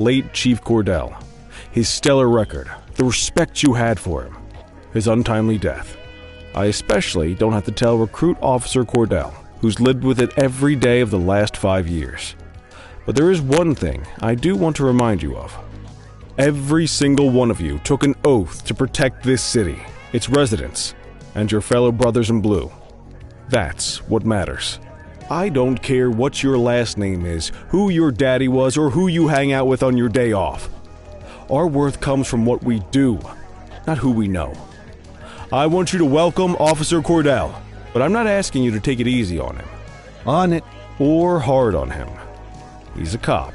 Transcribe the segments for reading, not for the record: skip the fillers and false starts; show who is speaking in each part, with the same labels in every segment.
Speaker 1: late Chief Cordell, his stellar record, the respect you had for him, his untimely death. I especially don't have to tell Recruit Officer Cordell, who's lived with it every day of the last 5 years. But there is one thing I do want to remind you of. Every single one of you took an oath to protect this city, its residents, and your fellow brothers in blue. That's what matters. I don't care what your last name is, who your daddy was, or who you hang out with on your day off. Our worth comes from what we do, not who we know. I want you to welcome Officer Cordell, but I'm not asking you to take it easy on him.
Speaker 2: On it.
Speaker 1: Or hard on him. He's a cop,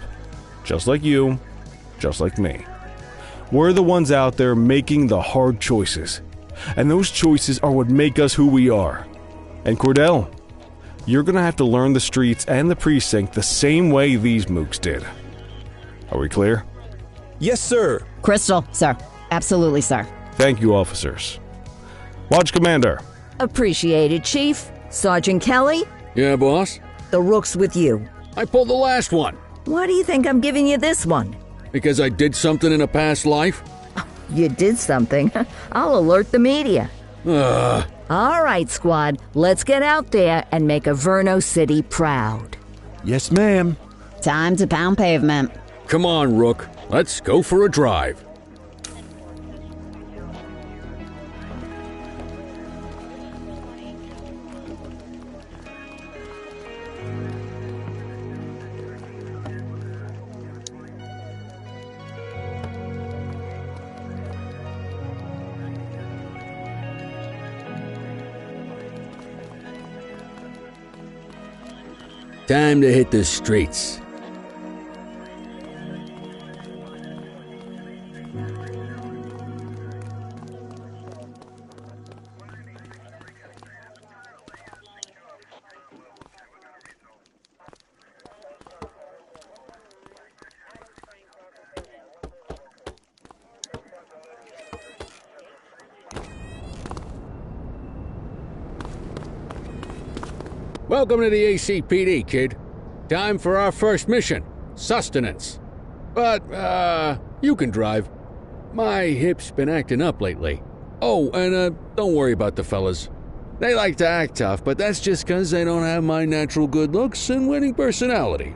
Speaker 1: just like you, just like me. We're the ones out there making the hard choices, and those choices are what make us who we are. And Cordell, you're gonna have to learn the streets and the precinct the same way these mooks did. Are we clear?
Speaker 2: Yes, sir.
Speaker 3: Crystal, sir. Absolutely, sir.
Speaker 1: Thank you, officers. Lodge Commander.
Speaker 4: Appreciated, Chief. Sergeant Kelly,
Speaker 5: Yeah, boss?
Speaker 4: the rook's with you.
Speaker 5: I pulled the last one.
Speaker 4: Why do you think I'm giving you this one?
Speaker 5: Because I did something in a past life?
Speaker 4: You did something. I'll alert the media.
Speaker 5: Ugh.
Speaker 4: All right, squad. Let's get out there and make Averno City proud.
Speaker 2: Yes, ma'am.
Speaker 3: Time to pound pavement.
Speaker 5: Come on, Rook. Let's go for a drive. Time to hit the streets. Welcome to the ACPD, kid. Time for our first mission, sustenance. But, you can drive. My hip's been acting up lately. Oh, and, don't worry about the fellas. They like to act tough, but that's just 'cause they don't have my natural good looks and winning personality.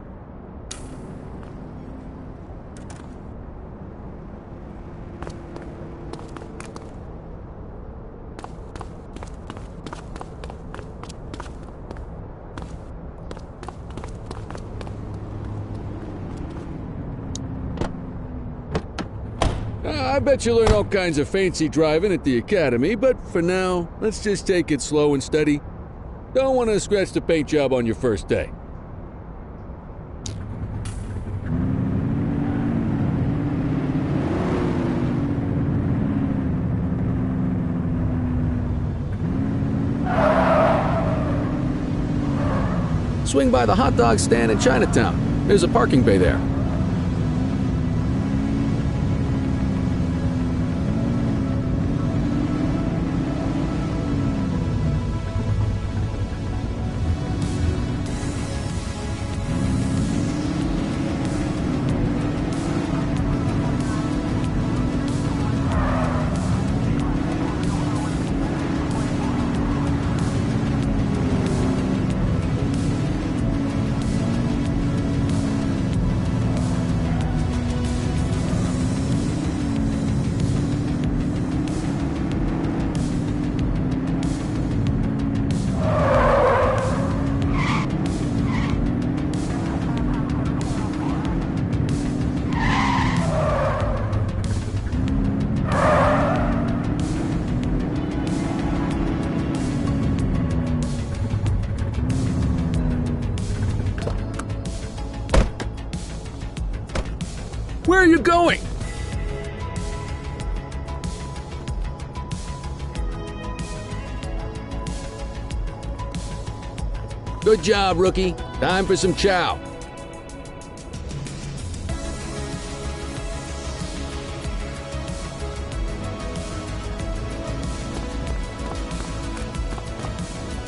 Speaker 5: I bet you learn all kinds of fancy driving at the academy, but for now, let's just take it slow and steady. Don't want to scratch the paint job on your first day. Swing by the hot dog stand in Chinatown. There's a parking bay there. Where are you going? Good job, rookie. Time for some chow.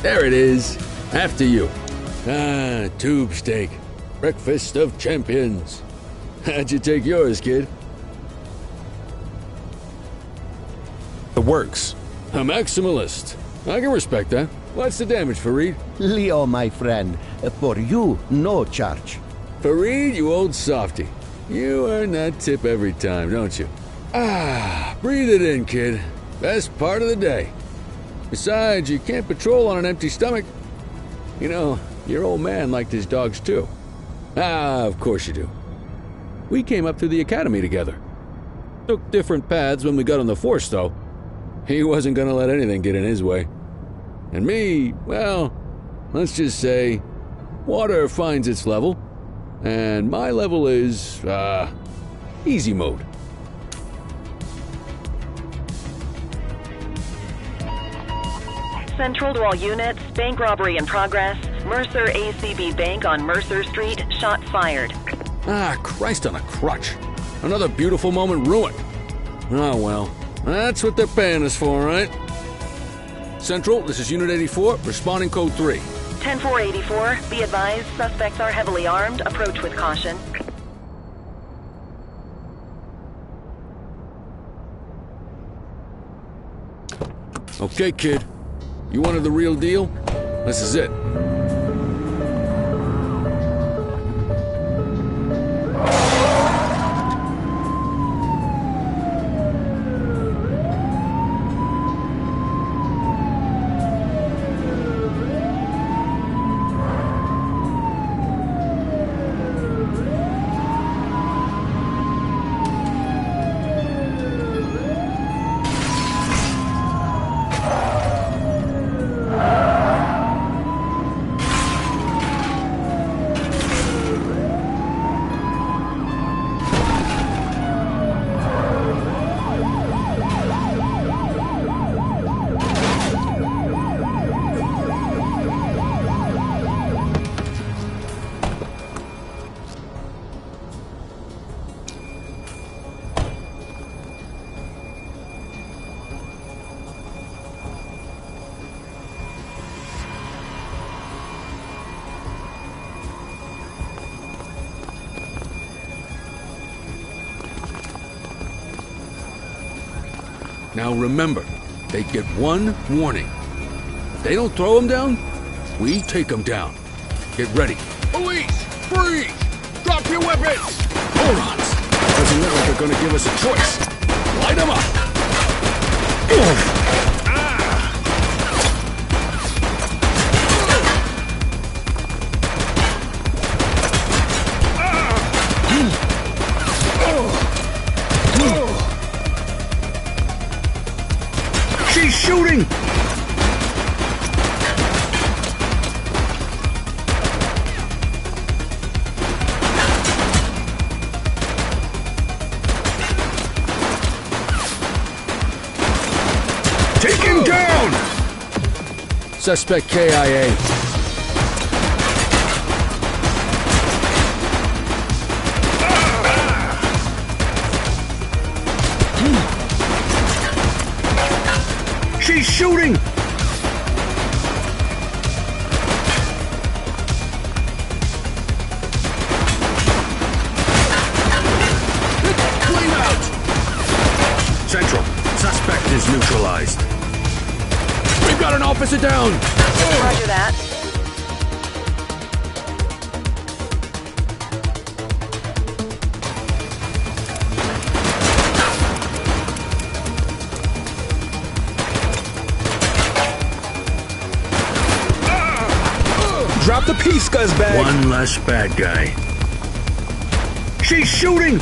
Speaker 5: There it is. After you. Ah, tube steak. Breakfast of champions. How'd you take yours, kid?
Speaker 2: The works.
Speaker 5: A maximalist. I can respect that. What's the damage, Fareed?
Speaker 6: Leo, my friend, for you, no charge.
Speaker 5: Fareed, you old softy. You earn that tip every time, don't you? Ah, breathe it in, kid. Best part of the day. Besides, you can't patrol on an empty stomach. You know, your old man liked his dogs too. Ah, of course you do. We came up through the academy together. Took different paths when we got on the force, though. He wasn't gonna let anything get in his way. And me, well, let's just say, water finds its level, and my level is, easy mode.
Speaker 7: Central to all units, bank robbery in progress. Mercer ACB Bank on Mercer Street, shots fired.
Speaker 5: Ah, Christ on a crutch. Another beautiful moment ruined. Oh well, that's what they're paying us for, right? Central, this is Unit 84, responding code 3.
Speaker 7: 10-484, be advised, suspects are heavily armed. Approach with caution.
Speaker 5: Okay, kid. You wanted the real deal? This is it. Now remember, they get one warning. If they don't throw them down, we take them down. Get ready. Police! Freeze! Drop your weapons! Morons! Doesn't look like they're gonna give us a choice. Light them up! She's shooting! Take him down! Suspect KIA. She's shooting! Flame out! Central, suspect is neutralized. We've got an officer down!
Speaker 7: Roger that.
Speaker 2: Drop the piece, scuzzbag.
Speaker 5: One less bad guy. She's shooting!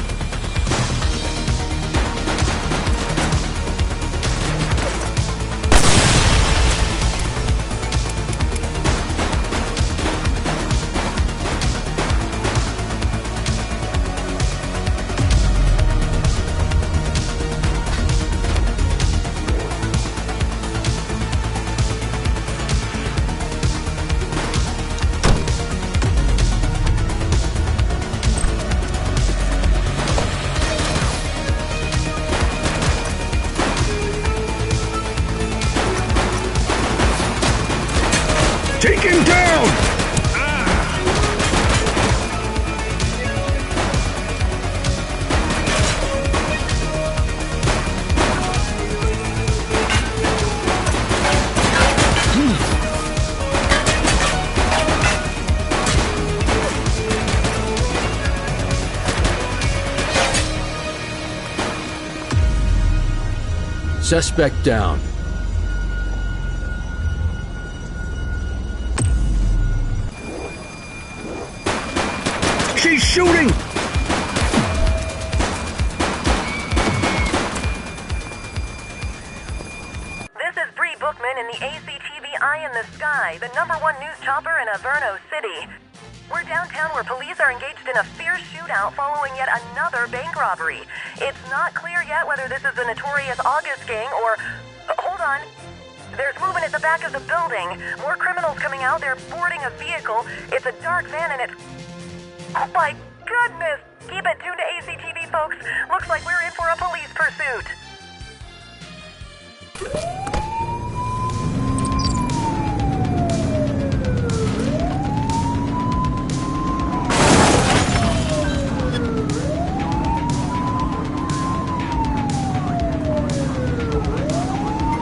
Speaker 5: Take him down! Suspect down.
Speaker 2: She's shooting!
Speaker 8: This is Bree Bookman in the ACTV Eye in the Sky, the #1 news chopper in Averno City. We're downtown where police are engaged in a fierce shootout following yet another bank robbery. It's not clear yet whether this is the notorious August gang or... hold on. There's movement at the back of the building. More criminals coming out. They're boarding a vehicle. It's a dark van and it's... oh my goodness! Keep it tuned to ACTV, folks. Looks like we're in for a police pursuit.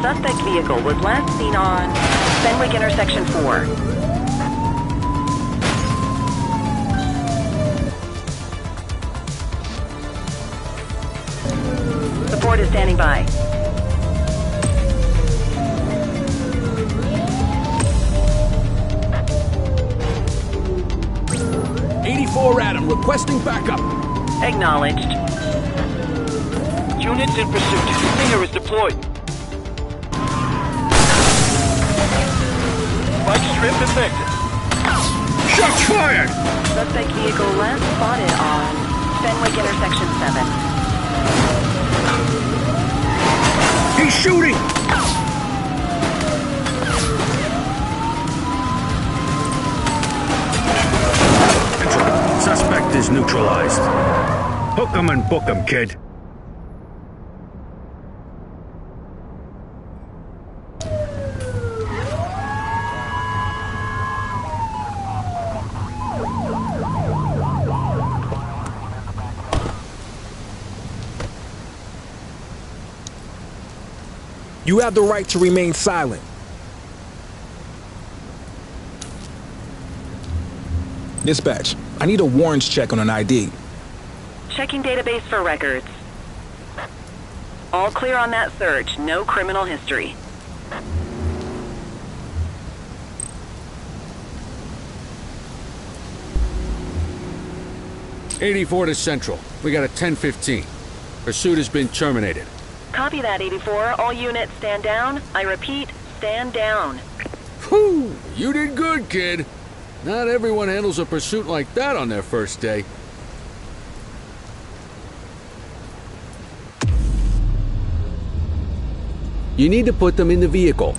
Speaker 8: Suspect vehicle was last seen on Fenwick Intersection 4. Support is standing by.
Speaker 2: Adam, requesting backup.
Speaker 8: Acknowledged.
Speaker 9: Units in pursuit. Stinger is deployed. Spike strip infected.
Speaker 2: Shots fired!
Speaker 8: Suspect vehicle last spotted on Fenwick Intersection 7.
Speaker 2: He's shooting! Suspect is neutralized. Hook 'em and book 'em, kid.
Speaker 10: You have the right to remain silent. Dispatch, I need a warrants check on an ID.
Speaker 8: Checking database for records. All clear on that search. No criminal history.
Speaker 5: '84 to Central. We got a 10:15. Pursuit has been terminated.
Speaker 8: Copy that, 84. All units stand down. I repeat, stand down.
Speaker 5: Whew! You did good, kid. Not everyone handles a pursuit like that on their first day. You need to put them in the vehicle.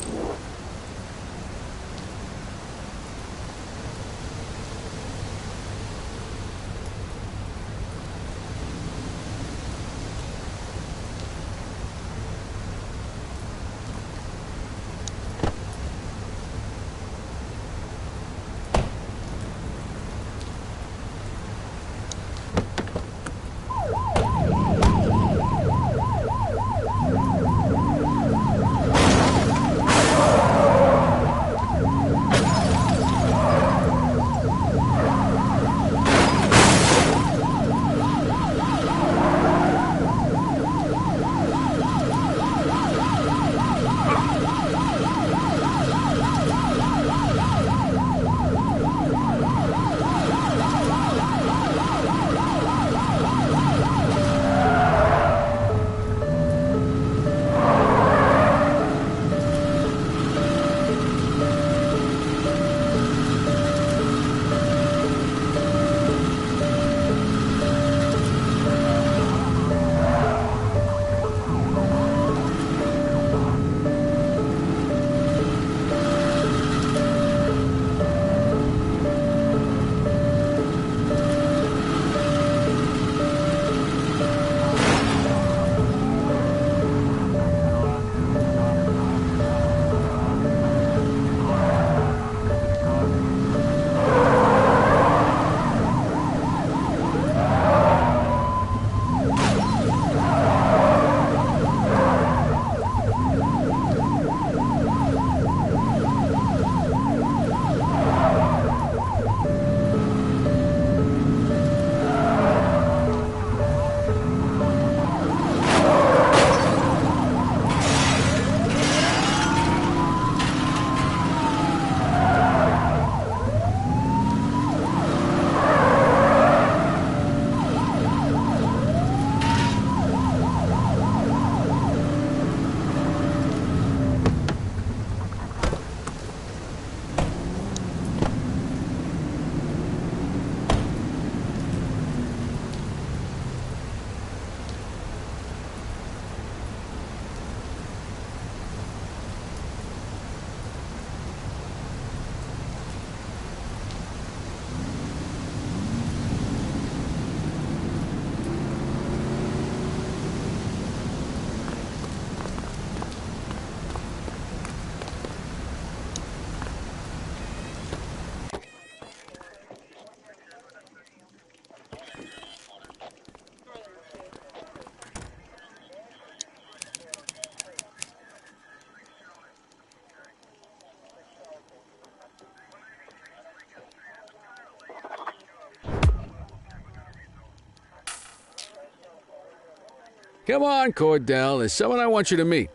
Speaker 5: Come on, Cordell. There's someone I want you to meet.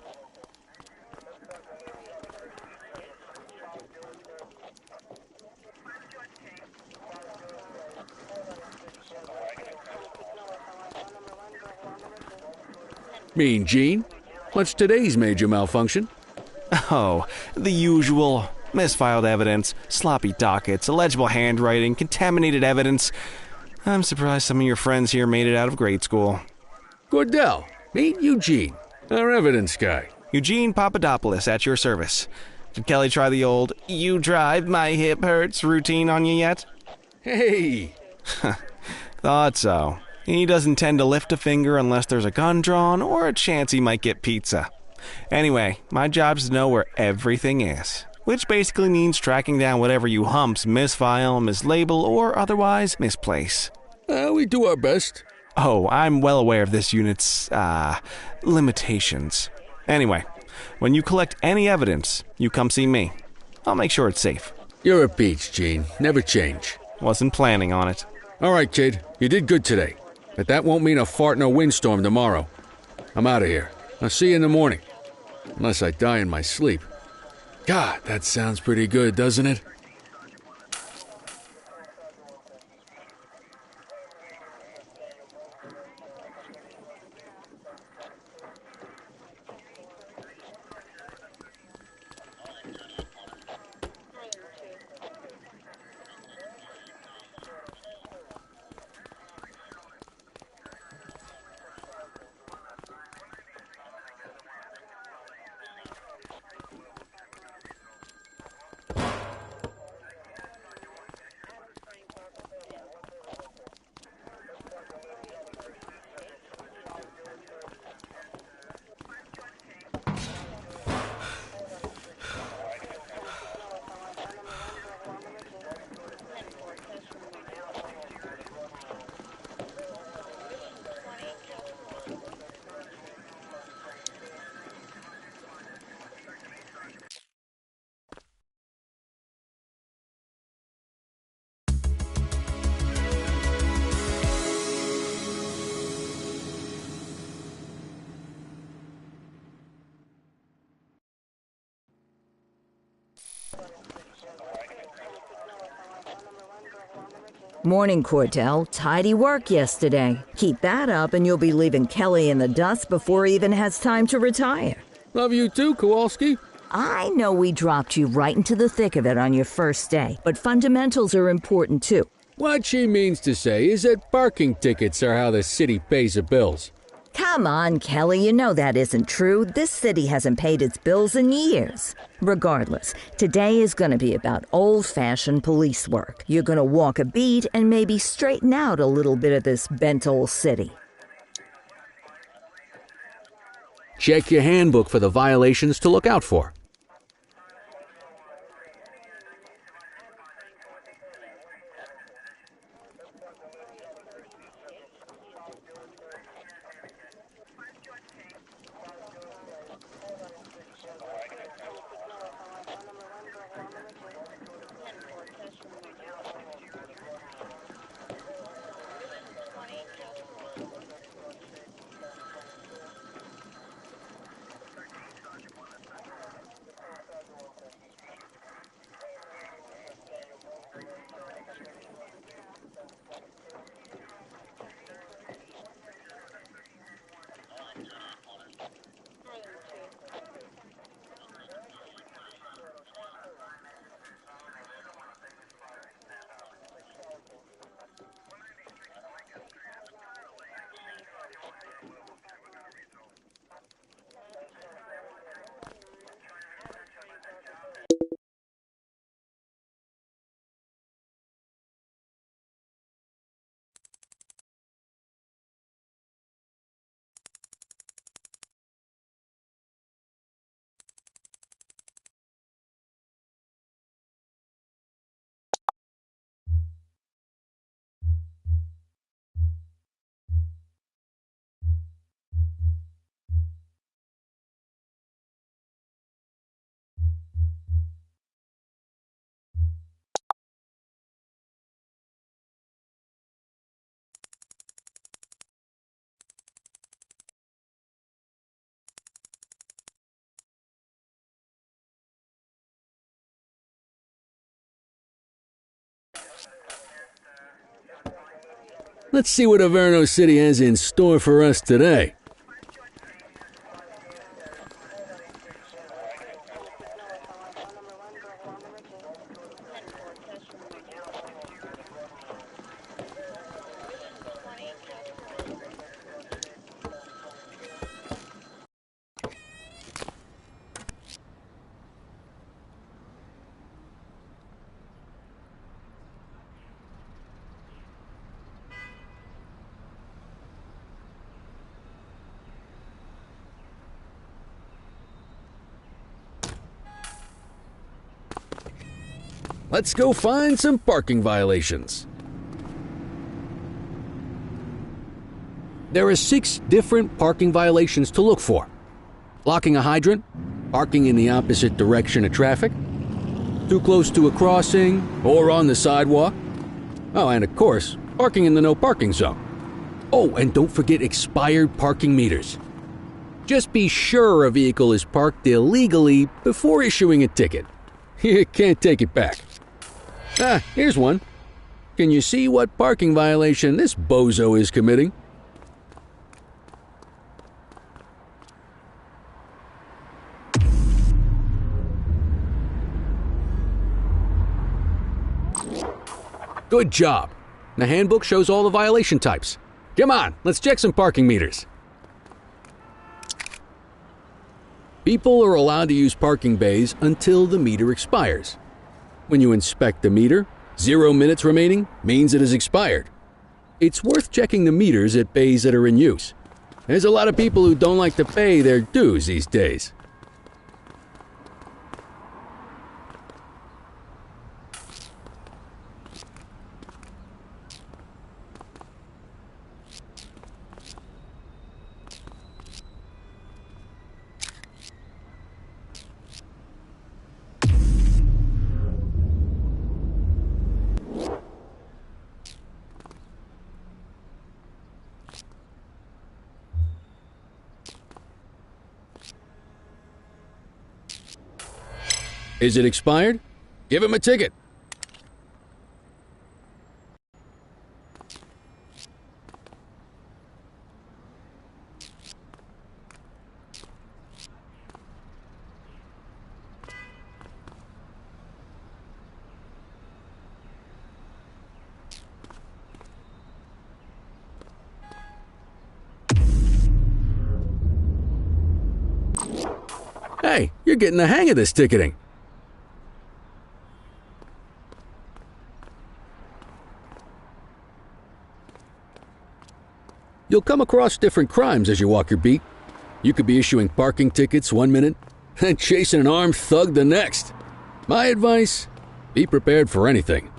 Speaker 5: Mean Gene? What's today's major malfunction?
Speaker 1: Oh, the usual. Misfiled evidence, sloppy dockets, illegible handwriting, contaminated evidence. I'm surprised some of your friends here made it out of grade school.
Speaker 5: Cordell, meet Eugene, our evidence guy.
Speaker 1: Eugene Papadopoulos at your service. Did Kelly try the old, "you drive, my hip hurts" routine on you yet?
Speaker 5: Hey!
Speaker 1: Thought so. He doesn't tend to lift a finger unless there's a gun drawn or a chance he might get pizza. Anyway, my job's to know where everything is, which basically means tracking down whatever you humps misfile, mislabel, or otherwise misplace.
Speaker 5: We do our best.
Speaker 1: Oh, I'm well aware of this unit's, limitations. Anyway, when you collect any evidence, you come see me. I'll make sure it's safe.
Speaker 5: You're a peach, Gene. Never change.
Speaker 1: Wasn't planning on it.
Speaker 5: All right, kid. You did good today. But that won't mean a fart in a windstorm tomorrow. I'm out of here. I'll see you in the morning. Unless I die in my sleep. God, that sounds pretty good, doesn't it?
Speaker 4: Morning, Cordell. Tidy work yesterday. Keep that up and you'll be leaving Kelly in the dust before he even has time to retire.
Speaker 5: Love you too, Kowalski.
Speaker 4: I know we dropped you right into the thick of it on your first day, but fundamentals are important too.
Speaker 5: What she means to say is that parking tickets are how the city pays the bills.
Speaker 4: Come on, Kelly, you know that isn't true. This city hasn't paid its bills in years. Regardless, today is going to be about old-fashioned police work. You're going to walk a beat and maybe straighten out a little bit of this bent old city.
Speaker 5: Check your handbook for the violations to look out for. let's see what Averno City has in store for us today. Let's go find some parking violations. There are 6 different parking violations to look for. Blocking a hydrant, parking in the opposite direction of traffic, too close to a crossing or on the sidewalk. Oh, and of course, parking in the no parking zone. Oh, and don't forget expired parking meters. Just be sure a vehicle is parked illegally before issuing a ticket. You can't take it back. Ah, here's one. Can you see what parking violation this bozo is committing? Good job. The handbook shows all the violation types. Come on, let's check some parking meters. People are allowed to use parking bays until the meter expires. When you inspect the meter, 0 minutes remaining means it has expired. It's worth checking the meters at bays that are in use. There's a lot of people who don't like to pay their dues these days. Is it expired? Give him a ticket. Hey, you're getting the hang of this ticketing. You'll come across different crimes as you walk your beat. You could be issuing parking tickets 1 minute and chasing an armed thug the next. My advice, be prepared for anything.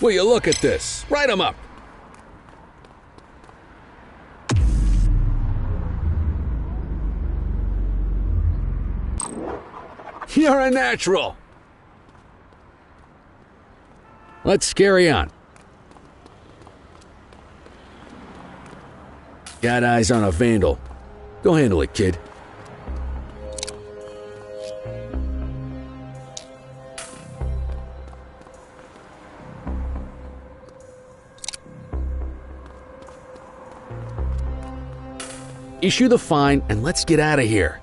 Speaker 5: Will you look at this? Write 'em up. You're a natural. Let's carry on. Got eyes on a vandal. Go handle it, kid. Issue the fine and let's get out of here.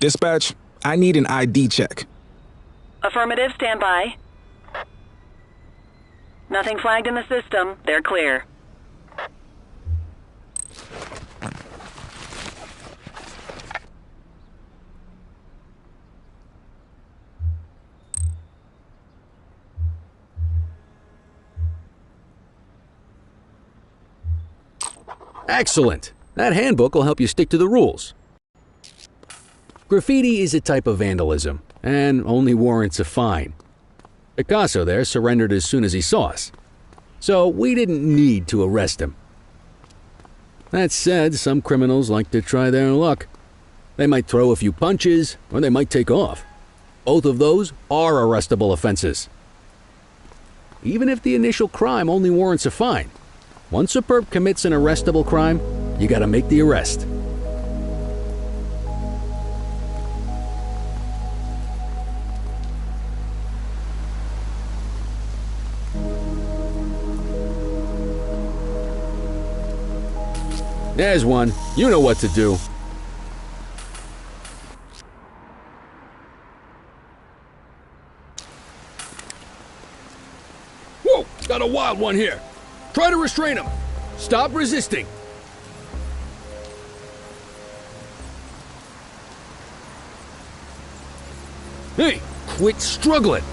Speaker 10: Dispatch, I need an ID check.
Speaker 7: Affirmative, stand by. Nothing flagged in the system. They're clear.
Speaker 5: Excellent. That handbook will help you stick to the rules. Graffiti is a type of vandalism, and only warrants a fine. Picasso there surrendered as soon as he saw us, so we didn't need to arrest him. That said, some criminals like to try their luck. They might throw a few punches, or they might take off. Both of those are arrestable offenses. even if the initial crime only warrants a fine. Once a perp commits an arrestable crime, you gotta make the arrest. There's one. You know what to do. Whoa! Got a wild one here. Try to restrain him. Stop resisting. Hey, quit struggling.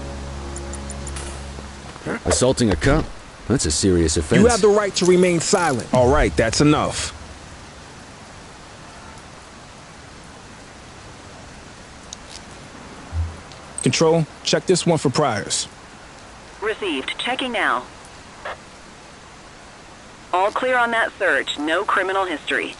Speaker 5: Assaulting a cop? That's a serious offense.
Speaker 10: You have the right to remain silent. All right, that's enough. Control, check this one for priors.
Speaker 7: Received. Checking now. All clear on that search. No criminal history.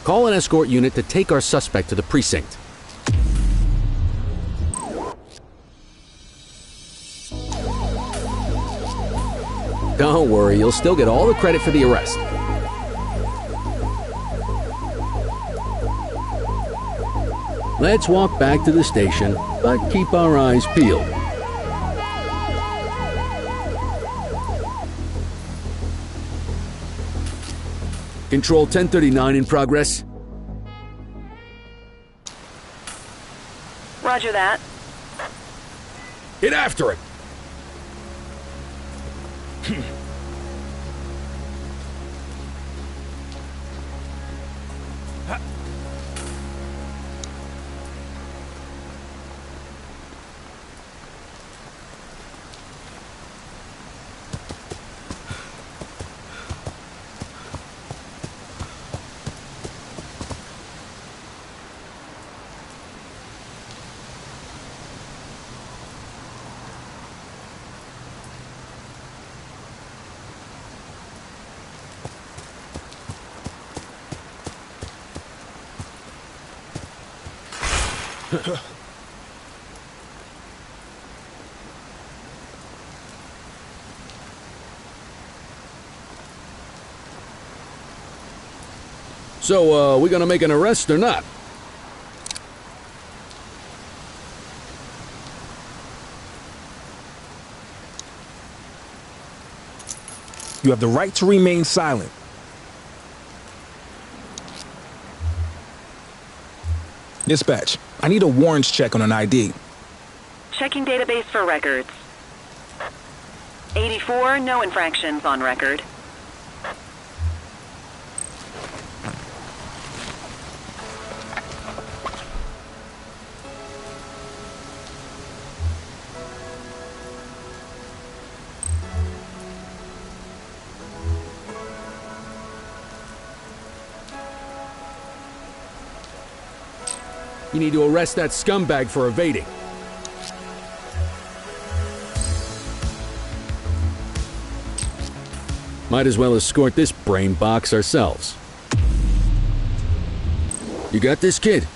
Speaker 5: Call an escort unit to take our suspect to the precinct. Don't worry, you'll still get all the credit for the arrest. Let's walk back to the station, but keep our eyes peeled. Control 1039 in progress.
Speaker 7: Roger that.
Speaker 5: Get after it! So, we gonna make an arrest or not?
Speaker 10: You have the right to remain silent. Dispatch, I need a warrants check on an ID.
Speaker 7: Checking database for records. 84, no infractions on record.
Speaker 5: You need to arrest that scumbag for evading. Might as well escort this brain box ourselves. You got this, kid?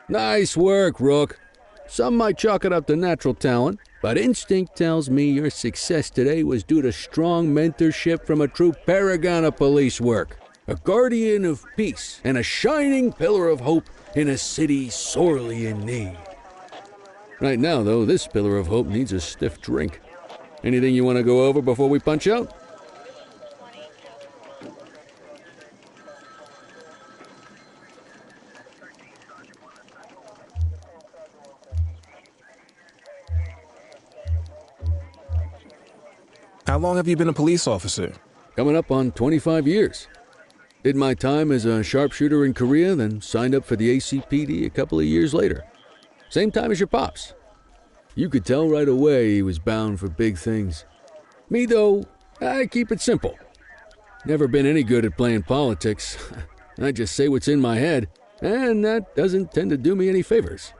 Speaker 5: Nice work, Rook. Some might chalk it up to natural talent, but instinct tells me your success today was due to strong mentorship from a true paragon of police work. a guardian of peace, and a shining pillar of hope in a city sorely in need. Right now, though, this pillar of hope needs a stiff drink. Anything you want to go over before we punch out?
Speaker 10: How long have you been a police officer?
Speaker 5: Coming up on 25 years. Did my time as a sharpshooter in Korea, then signed up for the ACPD a couple of years later. Same time as your pops. You could tell right away he was bound for big things. Me, though, I keep it simple. Never been any good at playing politics. I just say what's in my head, and that doesn't tend to do me any favors.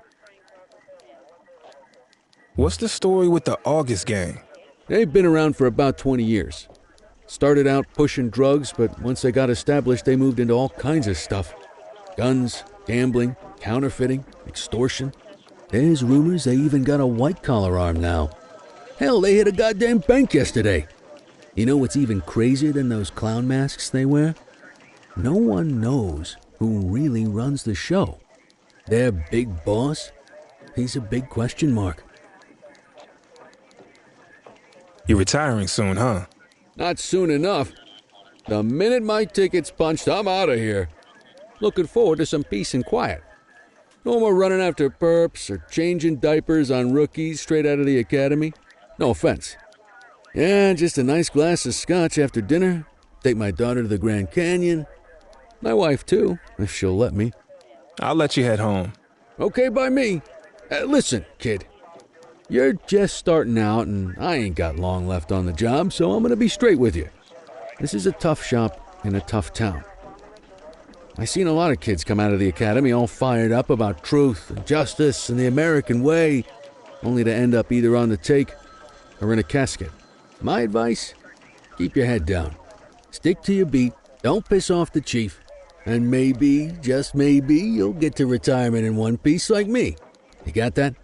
Speaker 10: What's the story with the August gang?
Speaker 5: They've been around for about 20 years. Started out pushing drugs, but once they got established, they moved into all kinds of stuff. Guns, gambling, counterfeiting, extortion. There's rumors they even got a white-collar arm now. Hell, they hit a goddamn bank yesterday. You know what's even crazier than those clown masks they wear? No one knows who really runs the show. Their big boss? He's a big question mark.
Speaker 10: You're retiring soon, huh?
Speaker 5: Not soon enough. The minute my ticket's punched, I'm out of here. Looking forward to some peace and quiet. No more running after perps or changing diapers on rookies straight out of the academy. No offense. Yeah, just a nice glass of scotch after dinner. Take my daughter to the Grand Canyon. My wife, too, if she'll let me.
Speaker 10: I'll let you head home.
Speaker 5: Okay by me. Listen, kid. You're just starting out, and I ain't got long left on the job, so I'm going to be straight with you. This is a tough shop in a tough town. I seen a lot of kids come out of the academy all fired up about truth and justice and the American way, only to end up either on the take or in a casket. My advice? Keep your head down. Stick to your beat, don't piss off the chief, and maybe, just maybe, you'll get to retirement in one piece like me. You got that?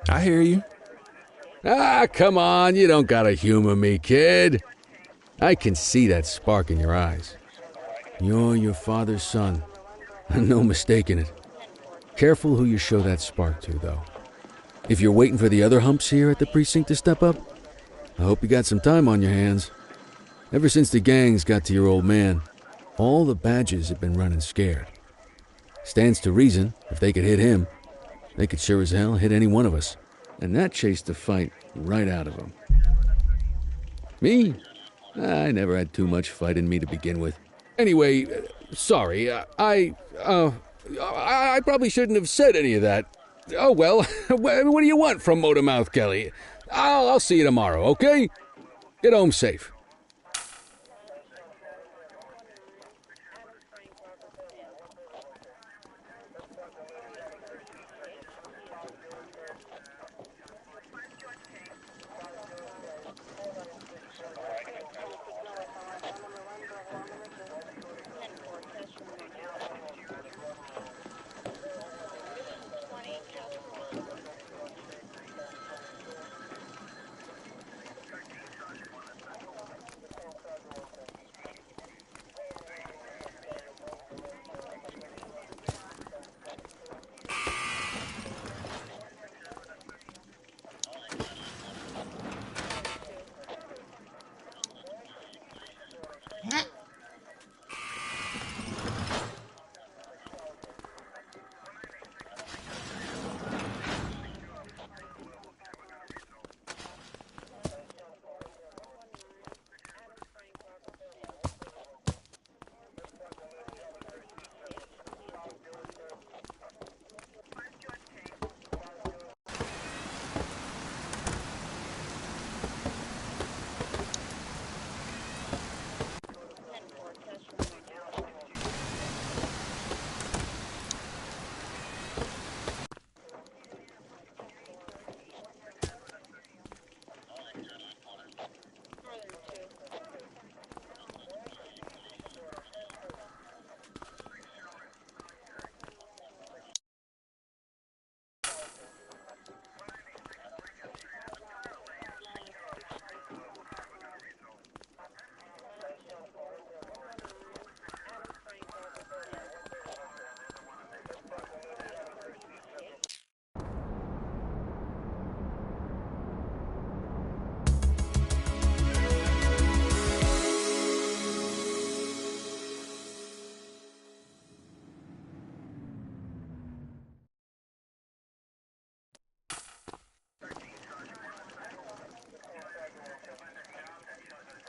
Speaker 10: I hear you.
Speaker 5: Ah, come on, you don't gotta humor me, kid. I can see that spark in your eyes. You're your father's son. No mistaking it. Careful who you show that spark to, though. If you're waiting for the other humps here at the precinct to step up, I hope you got some time on your hands. Ever since the gangs got to your old man, all the badges have been running scared. Stands to reason, if they could hit him, they could sure as hell hit any one of us. And that chased the fight right out of him. Me? I never had too much fight in me to begin with. Anyway, sorry, I probably shouldn't have said any of that. Oh well, what do you want from Motormouth Kelly? I'll see you tomorrow, okay? Get home safe.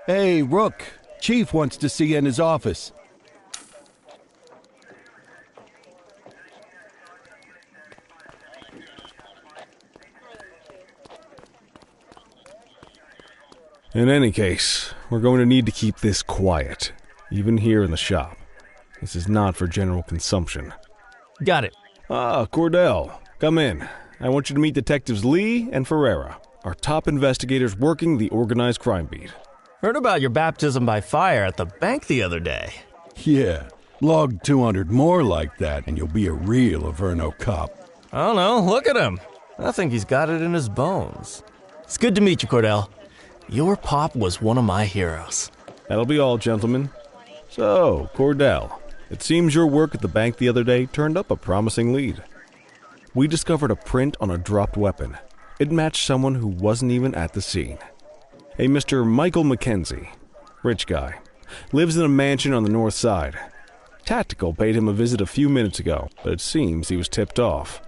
Speaker 6: Hey, Rook. Chief wants to see you in his office.
Speaker 1: In any case, we're going to need to keep this quiet, even here in the shop. This is not for general consumption.
Speaker 11: Got it.
Speaker 1: Ah, Cordell, come in. I want you to meet Detectives Lee and Ferreira, our top investigators working the organized crime beat.
Speaker 11: Heard about your baptism by fire at the bank the other day.
Speaker 6: Yeah, log 200 more like that and you'll be a real Averno cop.
Speaker 11: I don't know, look at him. I think he's got it in his bones. It's good to meet you, Cordell. Your pop was one of my heroes.
Speaker 1: That'll be all, gentlemen. So, Cordell, it seems your work at the bank the other day turned up a promising lead. We discovered a print on a dropped weapon. It matched someone who wasn't even at the scene. A Mr. Michael Mackenzie, rich guy, lives in a mansion on the north side. Tactical paid him a visit a few minutes ago, but it seems he was tipped off.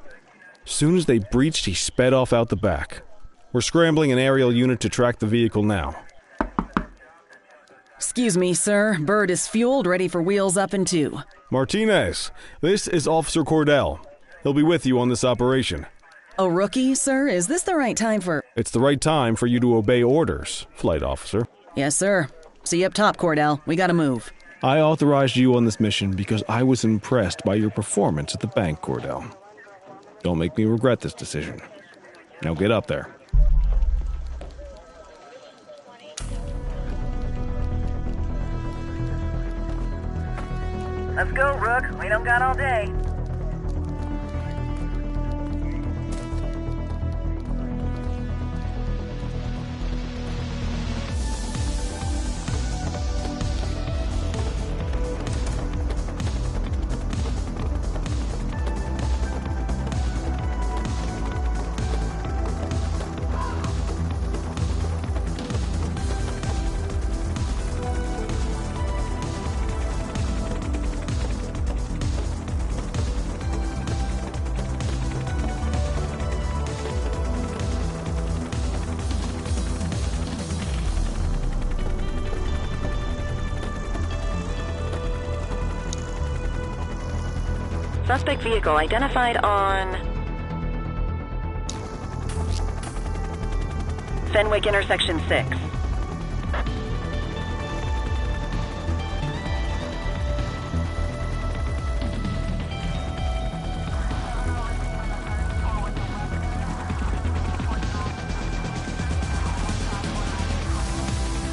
Speaker 1: Soon as they breached, he sped off out the back. We're scrambling an aerial unit to track the vehicle now.
Speaker 12: Excuse me, sir. Bird is fueled, ready for wheels up in 2.
Speaker 1: Martinez, this is Officer Cordell. He'll be with you on this operation.
Speaker 12: A rookie, sir? Is this the right time for...
Speaker 1: It's the right time for you to obey orders, Flight Officer.
Speaker 12: Yes, sir. See you up top, Cordell. We gotta move.
Speaker 1: I authorized you on this mission because I was impressed by your performance at the bank, Cordell. Don't make me regret this decision. Now get up there.
Speaker 8: Let's go, Rook. We don't got all day.
Speaker 7: Suspect vehicle identified on Fenwick intersection 6.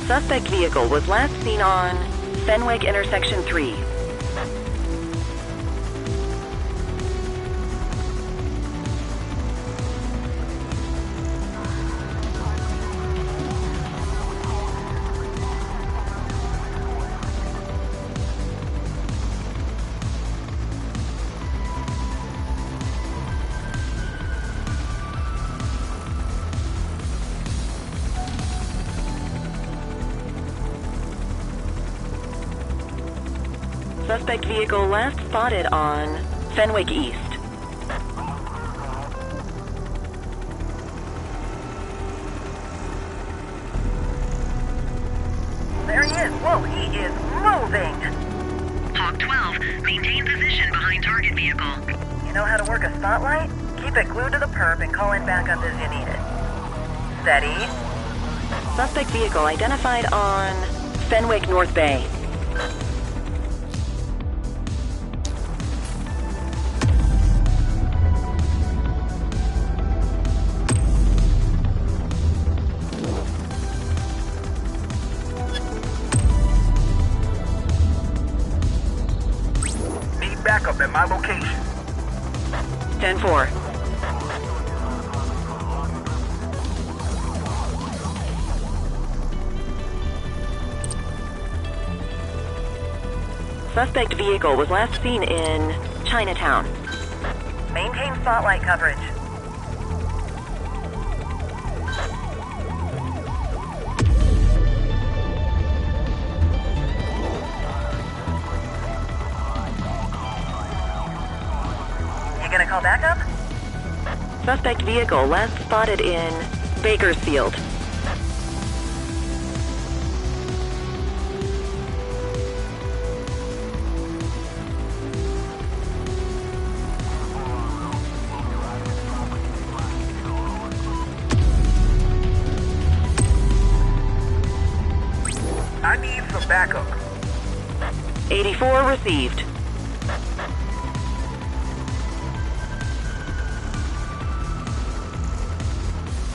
Speaker 7: Suspect vehicle was last seen on Fenwick intersection 3. Suspect vehicle last spotted on Fenwick East.
Speaker 8: There he is. Whoa, he is moving.
Speaker 7: Hawk 12, maintain position behind target vehicle.
Speaker 8: You know how to work a spotlight? Keep it glued to the perp and call in backup as you need it. Steady.
Speaker 7: Suspect vehicle identified on Fenwick North Bay.
Speaker 2: Backup at my location.
Speaker 7: 10-4. Suspect vehicle was last seen in Chinatown.
Speaker 8: Maintain spotlight coverage. Gonna call backup?
Speaker 7: Suspect vehicle last spotted in Bakersfield.
Speaker 8: Echo.
Speaker 7: 84 received.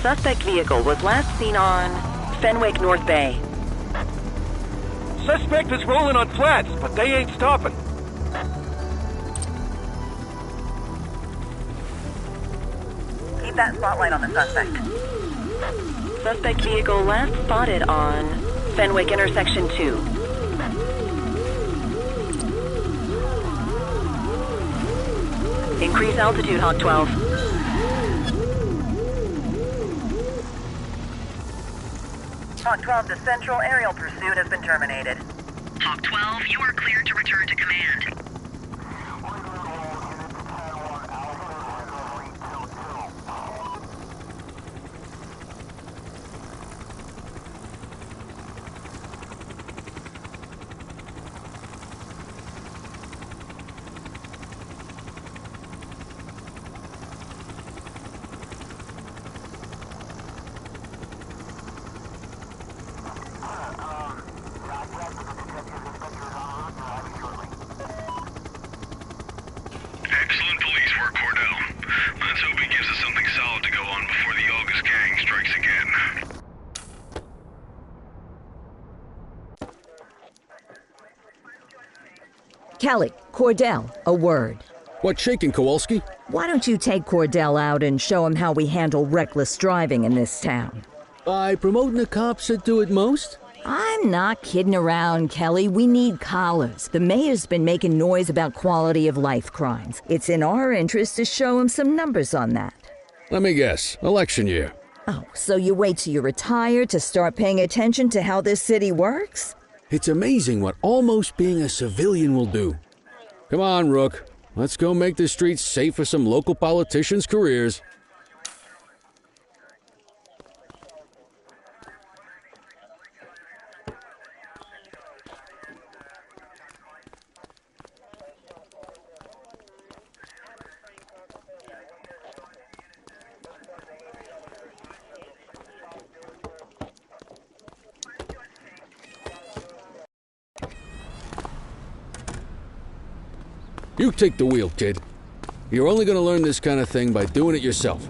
Speaker 7: Suspect vehicle was last seen on Fenwick North Bay.
Speaker 9: Suspect is rolling on flats, but they ain't stopping.
Speaker 8: Keep that spotlight on the suspect.
Speaker 7: Suspect vehicle last spotted on Fenwick intersection 2. Increase altitude, Hawk 12.
Speaker 8: Hawk 12, the central aerial pursuit has been terminated.
Speaker 7: Hawk 12, you are cleared to return to command.
Speaker 13: Excellent police work, Cordell. Let's hope he gives us something solid to go on before the August gang strikes again.
Speaker 4: Kelly, Cordell, a word.
Speaker 5: What's shaking, Kowalski?
Speaker 4: Why don't you take Cordell out and show him how we handle reckless driving in this town?
Speaker 5: By promoting the cops that do it most?
Speaker 4: I'm not kidding around, Kelly. We need collars. The mayor's been making noise about quality of life crimes. It's in our interest to show him some numbers on that.
Speaker 5: Let me guess. Election year.
Speaker 4: Oh, so you wait till you retire to start paying attention to how this city works?
Speaker 5: It's amazing what almost being a civilian will do. Come on, Rook. Let's go make the streets safe for some local politicians' careers. You take the wheel, kid. You're only going to learn this kind of thing by doing it yourself.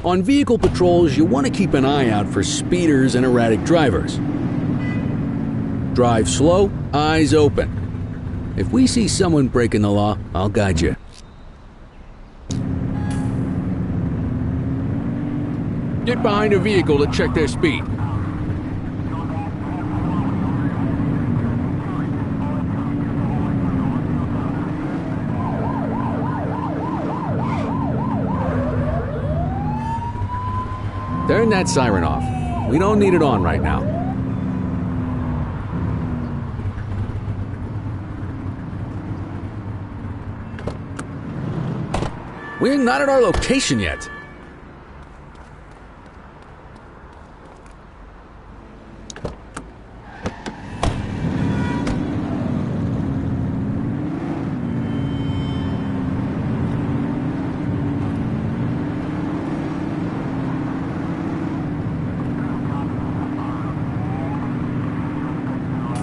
Speaker 5: On vehicle patrols, you want to keep an eye out for speeders and erratic drivers. Drive slow, eyes open. If we see someone breaking the law, I'll guide you. Get behind a vehicle to check their speed. Turn that siren off. We don't need it on right now. We're not at our location yet.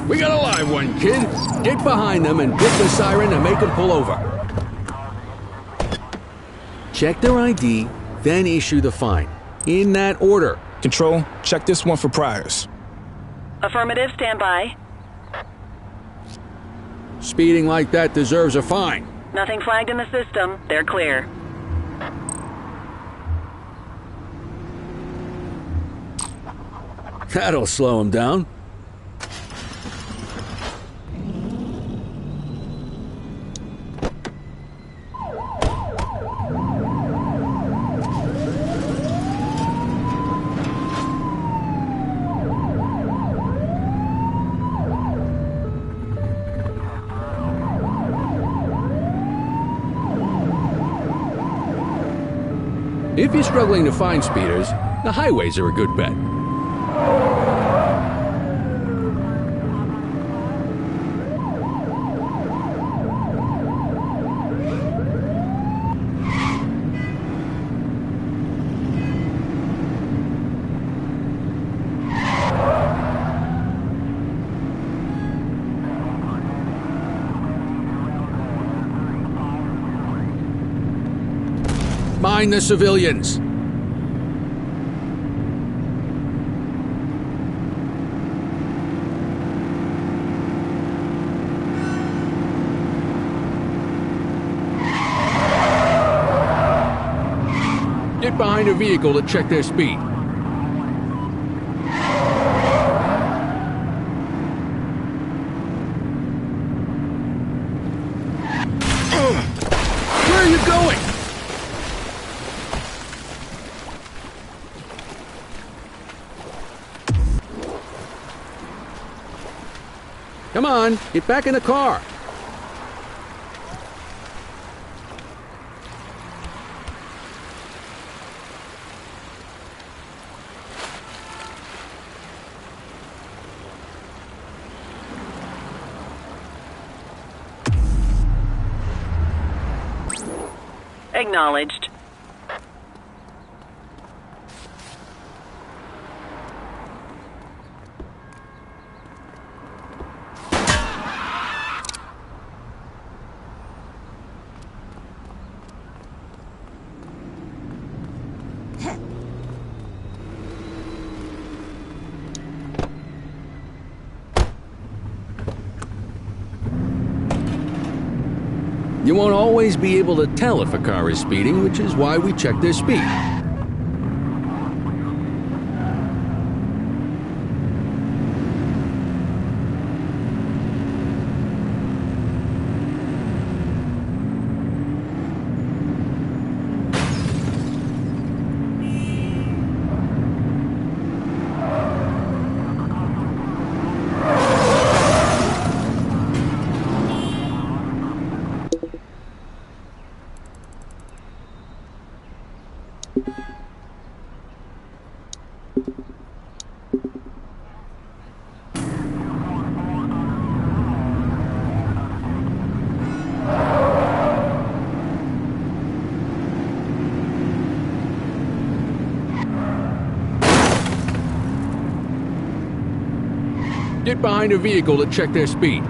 Speaker 5: We got a live one, kid. Get behind them and hit the siren to make them pull over. Check their ID, then issue the fine. In that order.
Speaker 10: Control, check this one for priors.
Speaker 7: Affirmative, stand by.
Speaker 5: Speeding like that deserves a fine.
Speaker 7: Nothing flagged in the system. They're clear.
Speaker 5: That'll slow them down. If you're struggling to find speeders, the highways are a good bet. behind the civilians. Get behind a vehicle to check their speed. Where are you going? Come on, get back in the car.
Speaker 7: Acknowledged.
Speaker 5: You won't always be able to tell if a car is speeding, which is why we check their speed. Get behind a vehicle to check their speed.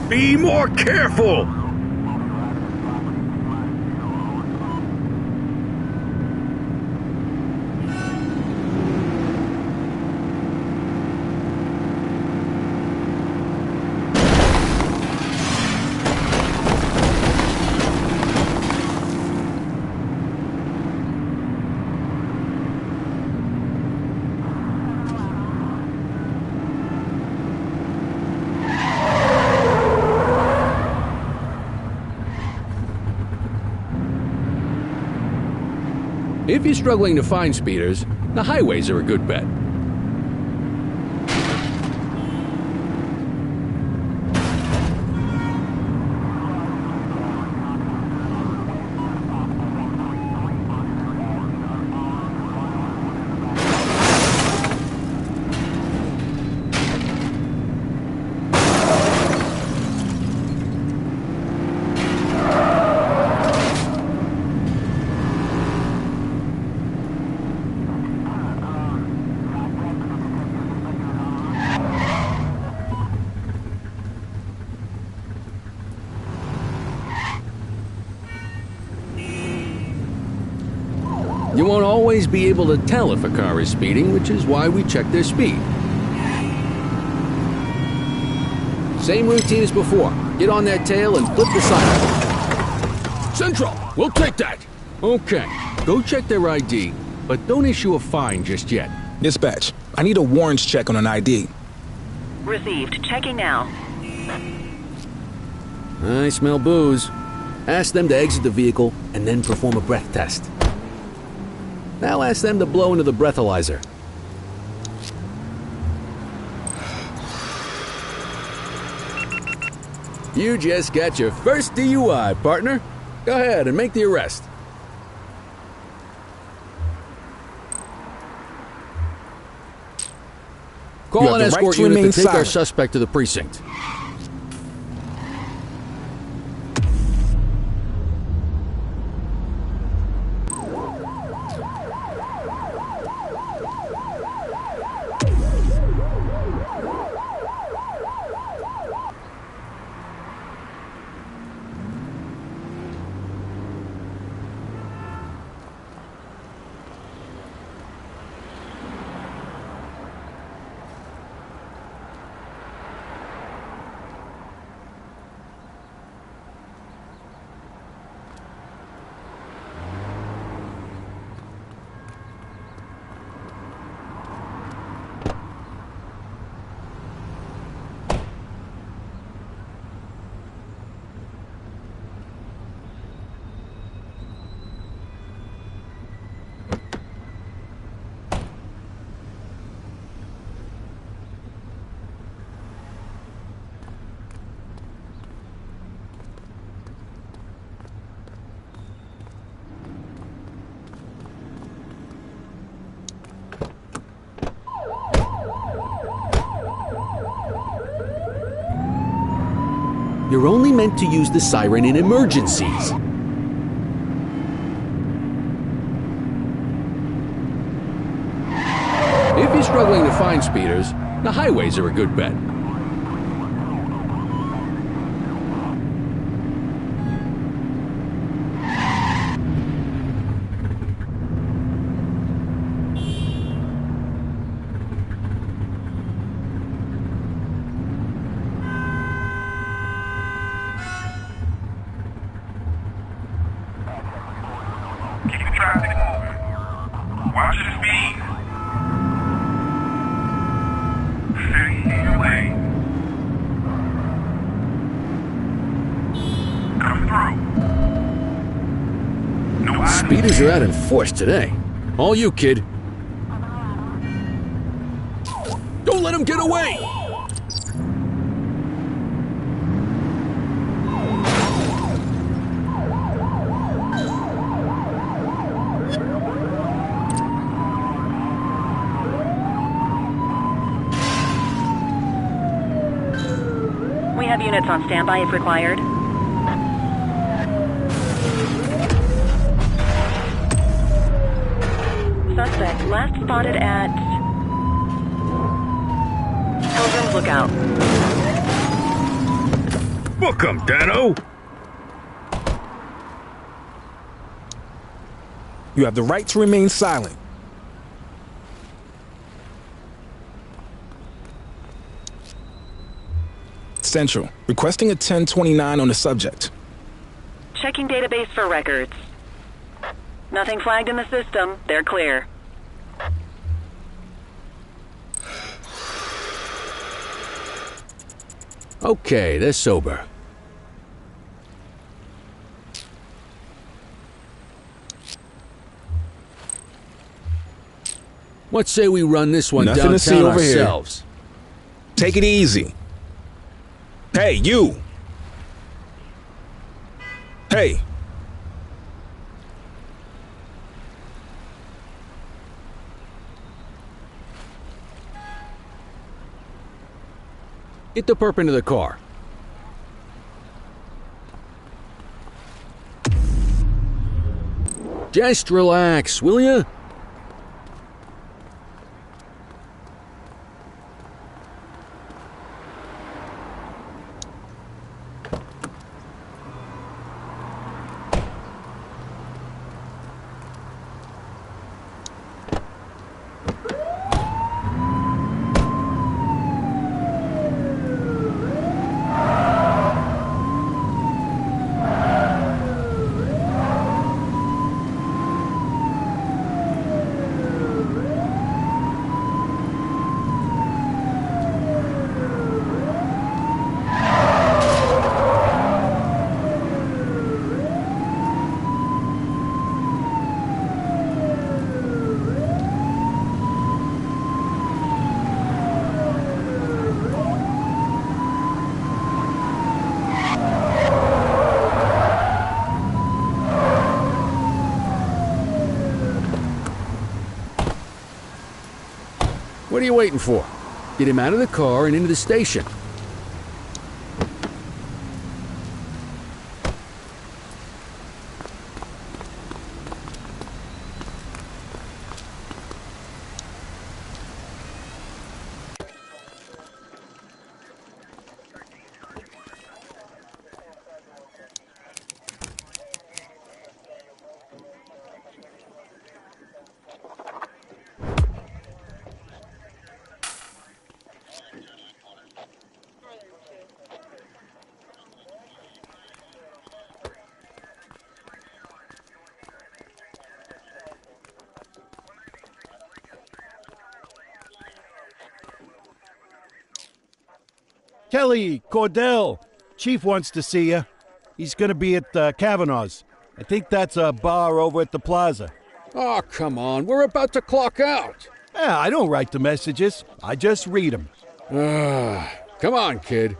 Speaker 2: Be more careful!
Speaker 5: If you're struggling to find speeders, the highways are a good bet. You won't always be able to tell if a car is speeding, which is why we check their speed. Same routine as before. Get on their tail and flip the siren. Central, we'll take that. Okay, go check their ID, but don't issue a fine just yet.
Speaker 10: Dispatch, I need a warrants check on an ID.
Speaker 7: Received. Checking now.
Speaker 5: I smell booze. Ask them to exit the vehicle and then perform a breath test. Now ask them to blow into the breathalyzer. You just got your first DUI, partner. Go ahead and make the arrest. Call an escort unit to take our suspect to the precinct. You're only meant to use the siren in emergencies. If you're struggling to find speeders, the highways are a good bet.
Speaker 13: Keep the traffic moving. Watch the speed. Stay in your lane. Come through. No
Speaker 5: Speeders are out in force today. All you, kid. Don't let him get away!
Speaker 7: We have units on standby if required. Suspect last spotted at Pilgrim's Lookout.
Speaker 2: Book 'em, Dano!
Speaker 10: You have the right to remain silent. Central, requesting a 1029 on the subject.
Speaker 7: Checking database for records. Nothing flagged in the system. They're clear.
Speaker 5: Okay, they're sober. What say we run this one
Speaker 10: Nothing to see
Speaker 5: downtown
Speaker 10: over here.
Speaker 5: ourselves?
Speaker 10: Take it easy. Hey, you! Hey!
Speaker 5: Get the perp into the car. Just relax, will ya? What are you waiting for? Get him out of the car and into the station.
Speaker 6: Kelly, Cordell, Chief wants to see you. He's going to be at Kavanaugh's. I think that's a bar over at the plaza.
Speaker 5: Oh, come on. We're about to clock out.
Speaker 6: Yeah, I don't write the messages. I just read them.
Speaker 5: Come on, kid.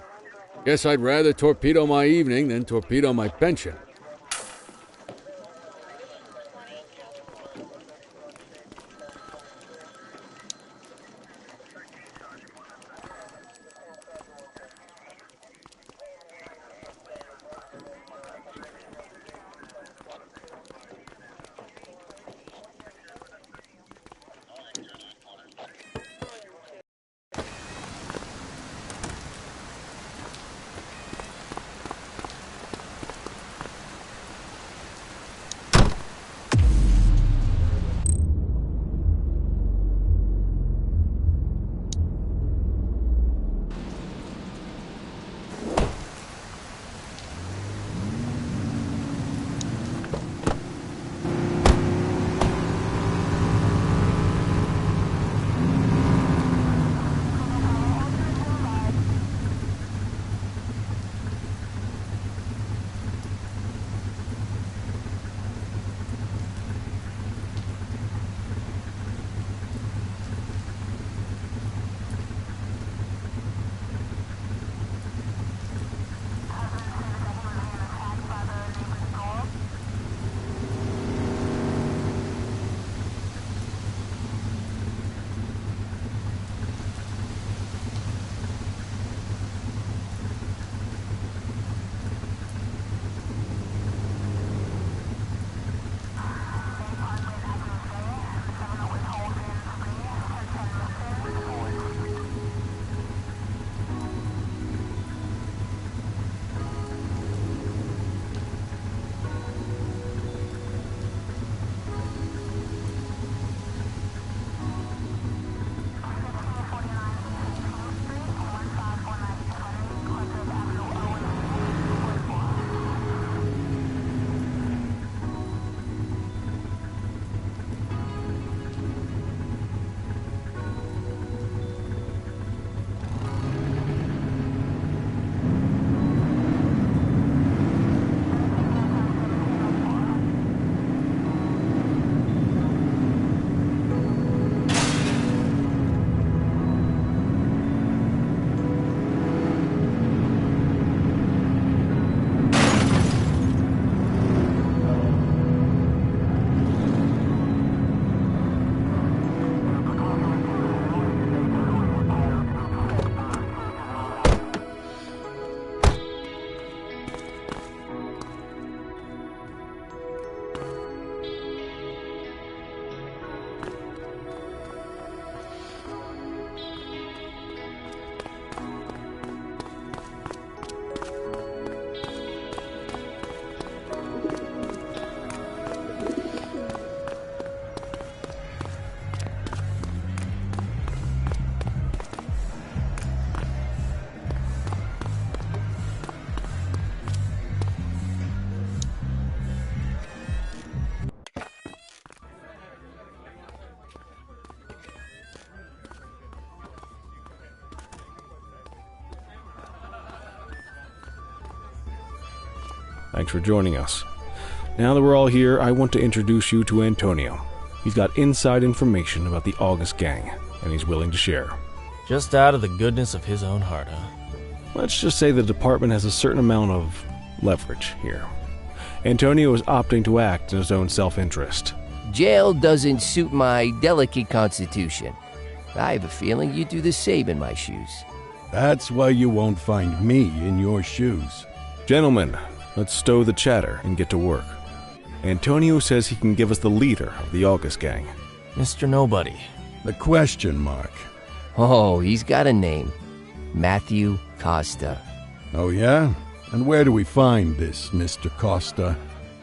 Speaker 5: Guess I'd rather torpedo my evening than torpedo my pension.
Speaker 1: Thanks for joining us. Now that we're all here, I want to introduce you to Antonio. He's got inside information about the August gang, and he's willing to share.
Speaker 11: Just out of the goodness of his own heart, huh?
Speaker 1: Let's just say the department has a certain amount of leverage here. Antonio is opting to act in his own self-interest.
Speaker 14: Jail doesn't suit my delicate constitution. I have a feeling you'd do the same in my shoes.
Speaker 6: That's why you won't find me in your shoes.
Speaker 1: Gentlemen, let's stow the chatter and get to work. Antonio says he can give us the leader of the August gang.
Speaker 11: Mr. Nobody.
Speaker 6: The question mark.
Speaker 14: Oh, he's got a name. Matthew Costa.
Speaker 6: Oh, yeah? And where do we find this Mr. Costa?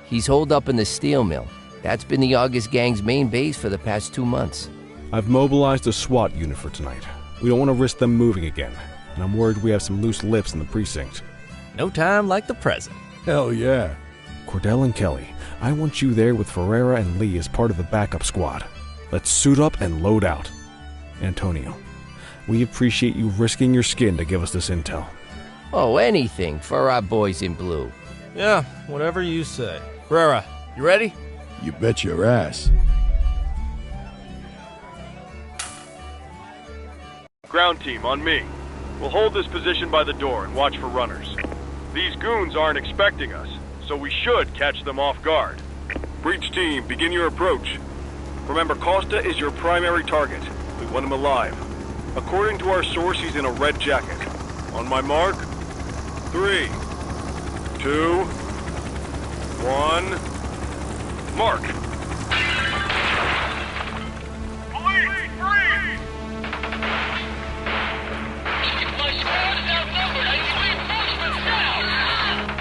Speaker 14: He's holed up in the steel mill. That's been the August gang's main base for the past 2 months.
Speaker 1: I've mobilized a SWAT unit for tonight. We don't want to risk them moving again, and I'm worried we have some loose lips in the precinct.
Speaker 11: No time like the present.
Speaker 6: Hell yeah.
Speaker 1: Cordell and Kelly, I want you there with Ferreira and Lee as part of the backup squad. Let's suit up and load out. Antonio, we appreciate you risking your skin to give us this intel.
Speaker 14: Oh, anything for our boys in blue.
Speaker 11: Yeah, whatever you say. Ferreira, you ready?
Speaker 6: You bet your ass.
Speaker 9: Ground team, on me. We'll hold this position by the door and watch for runners. These goons aren't expecting us, so we should catch them off guard. Breach team, begin your approach. Remember, Costa is your primary target. We want him alive. According to our source, he's in a red jacket. On my mark, 3, 2, 1, mark!
Speaker 13: Police, freeze! My squad is outnumbered. I need reinforcements now!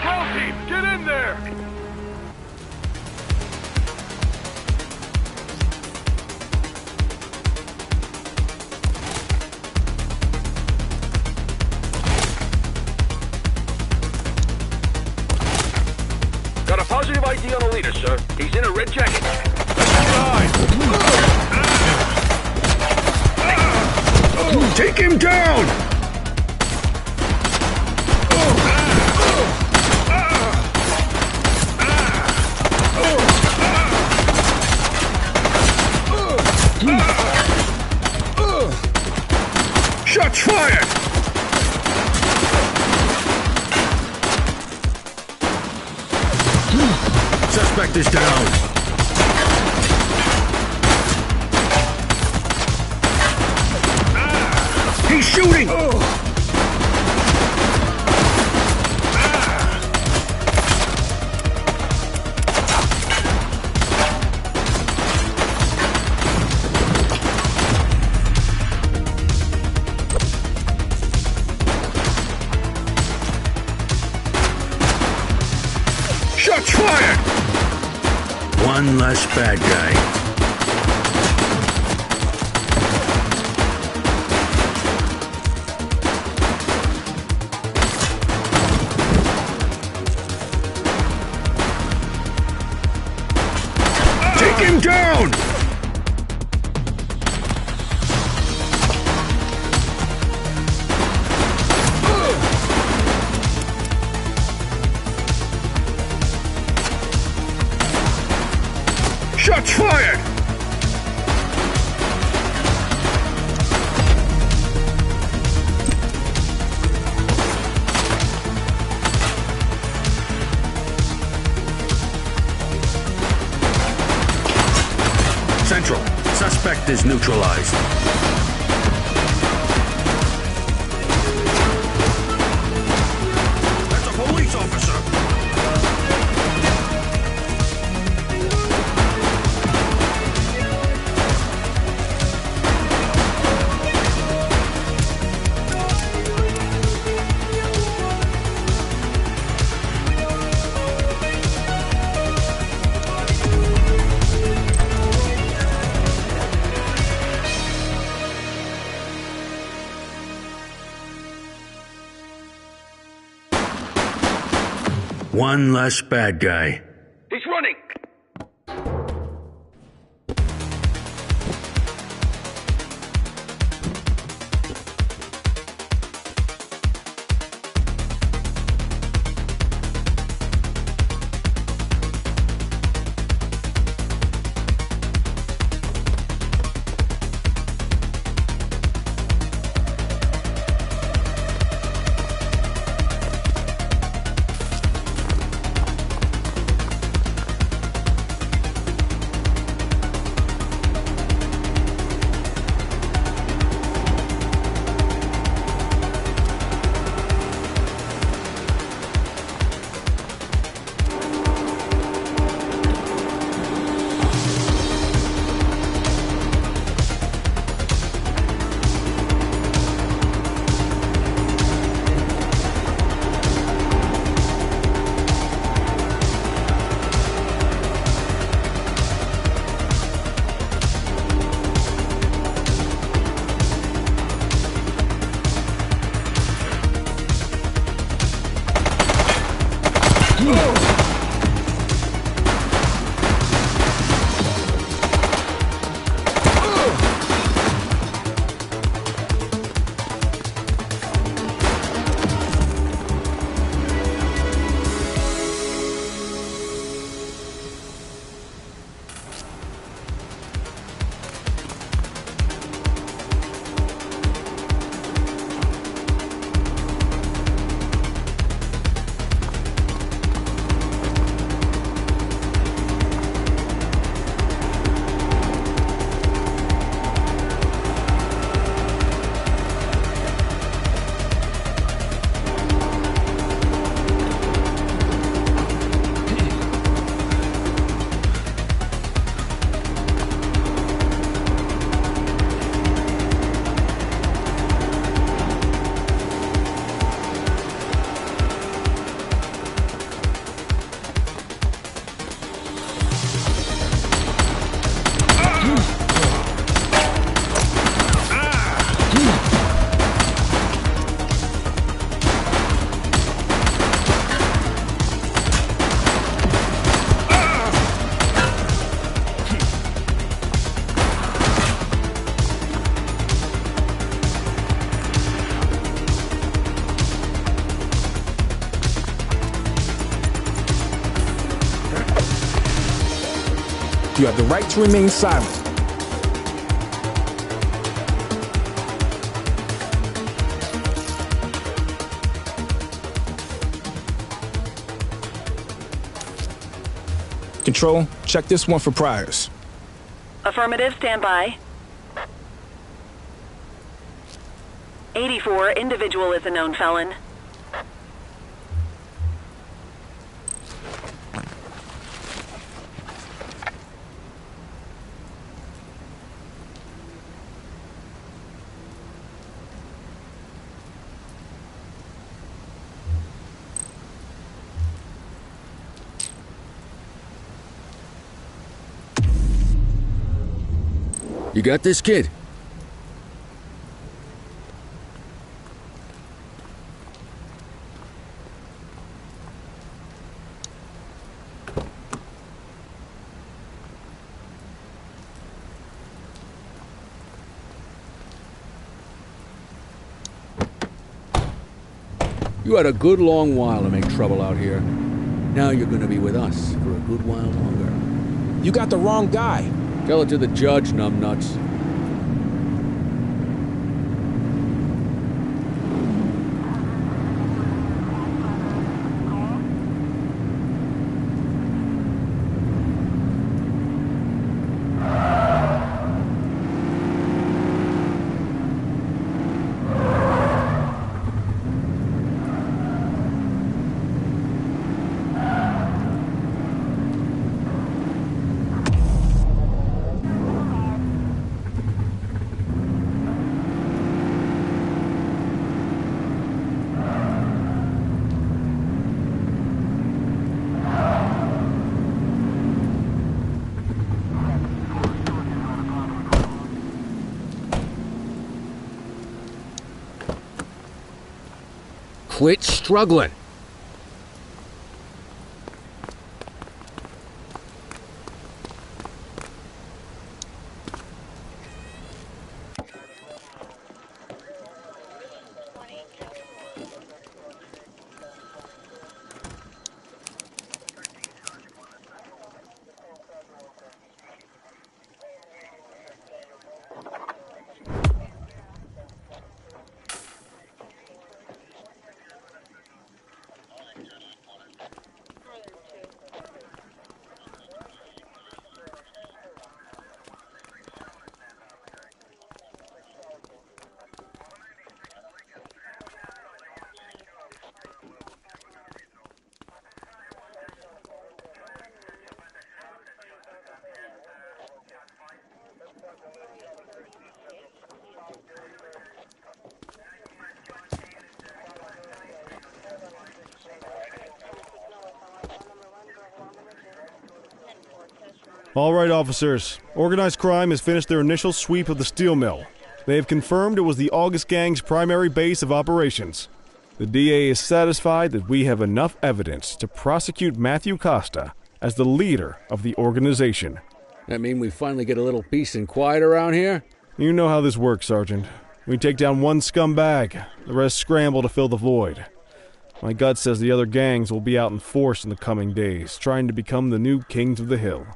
Speaker 9: Ground team, get in there!
Speaker 2: Got a positive ID on the leader, sir. He's in a red jacket. Take him down! Shots fired! Suspect is down. He's shooting! Shots fired! One less bad guy. Take him down! Shots fired! Central, suspect is neutralized. That's a police officer! One less bad guy. He's running!
Speaker 10: You have the right to remain silent. Control, check this one for priors.
Speaker 7: Affirmative, stand by. 84, individual is a known felon.
Speaker 5: You got this, kid? You had a good long while to make trouble out here. Now you're gonna be with us for a good while longer.
Speaker 10: You got the wrong guy.
Speaker 5: Tell it to the judge, numbnuts. Quit struggling.
Speaker 1: All right, officers. Organized crime has finished their initial sweep of the steel mill. They have confirmed it was the August Gang's primary base of operations. The DA is satisfied that we have enough evidence to prosecute Matthew Costa as the leader of the organization.
Speaker 5: That mean we finally get a little peace and quiet around here?
Speaker 1: You know how this works, Sergeant. We take down one scumbag, the rest scramble to fill the void. My gut says the other gangs will be out in force in the coming days, trying to become the new kings of the hill.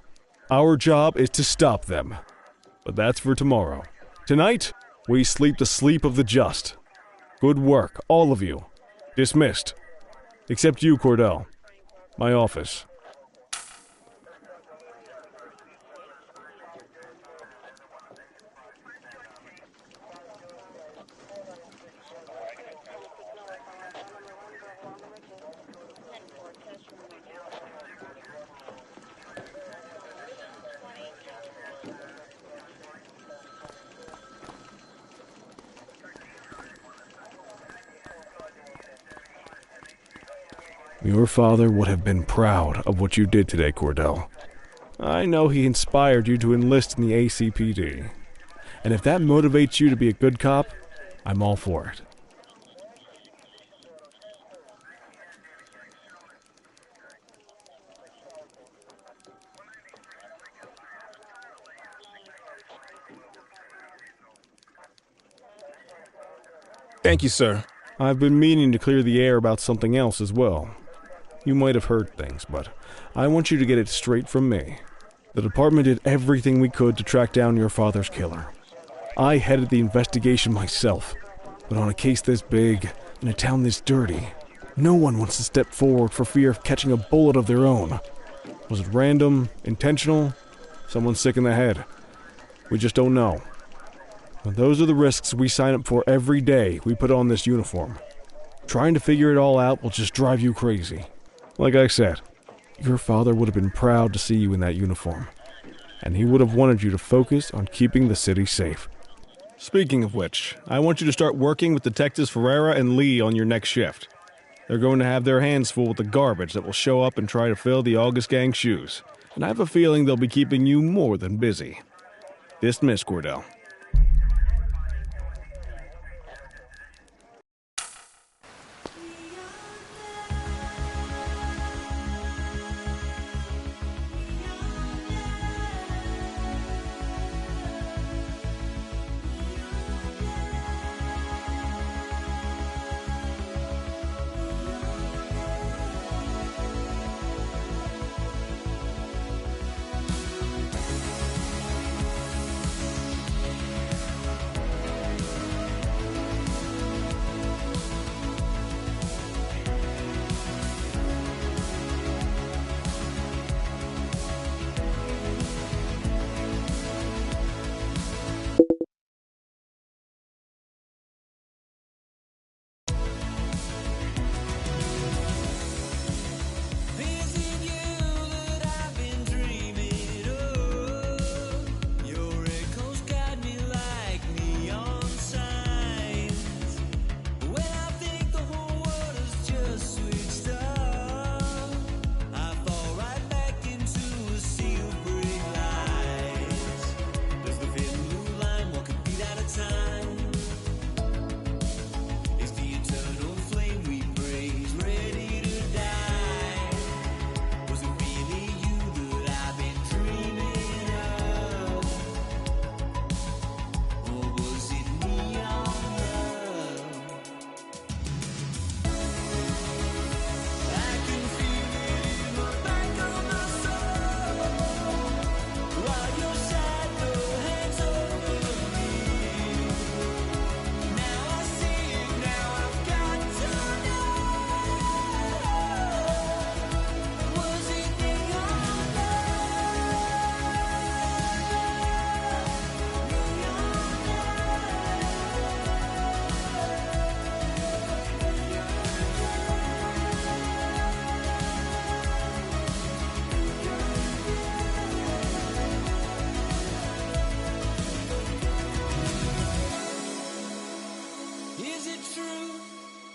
Speaker 1: Our job is to stop them. But that's for tomorrow. Tonight, we sleep the sleep of the just. Good work, all of you. Dismissed. Except you, Cordell. My office. Your father would have been proud of what you did today, Cordell. I know he inspired you to enlist in the ACPD. And if that motivates you to be a good cop, I'm all for it.
Speaker 10: Thank you, sir.
Speaker 1: I've been meaning to clear the air about something else as well. You might have heard things, but I want you to get it straight from me. The department did everything we could to track down your father's killer. I headed the investigation myself, but on a case this big, in a town this dirty, no one wants to step forward for fear of catching a bullet of their own. Was it random, intentional, someone sick in the head? We just don't know. But those are the risks we sign up for every day we put on this uniform. Trying to figure it all out will just drive you crazy. Like I said, your father would have been proud to see you in that uniform, and he would have wanted you to focus on keeping the city safe. Speaking of which, I want you to start working with Detectives Ferreira and Lee on your next shift. They're going to have their hands full with the garbage that will show up and try to fill the August Gang's shoes, and I have a feeling they'll be keeping you more than busy. Dismiss, Cordell.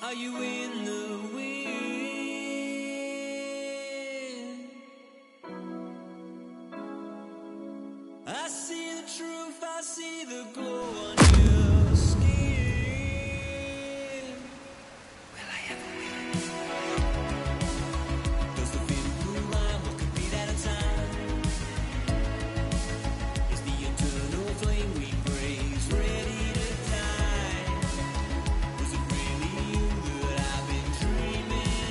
Speaker 15: Are you in the wind? I see the truth, I see the glow on your skin. Will I ever win? Does the thin blue line what could be that a time? Is the eternal flame we praise ready to die? Was it really you that I've been dreaming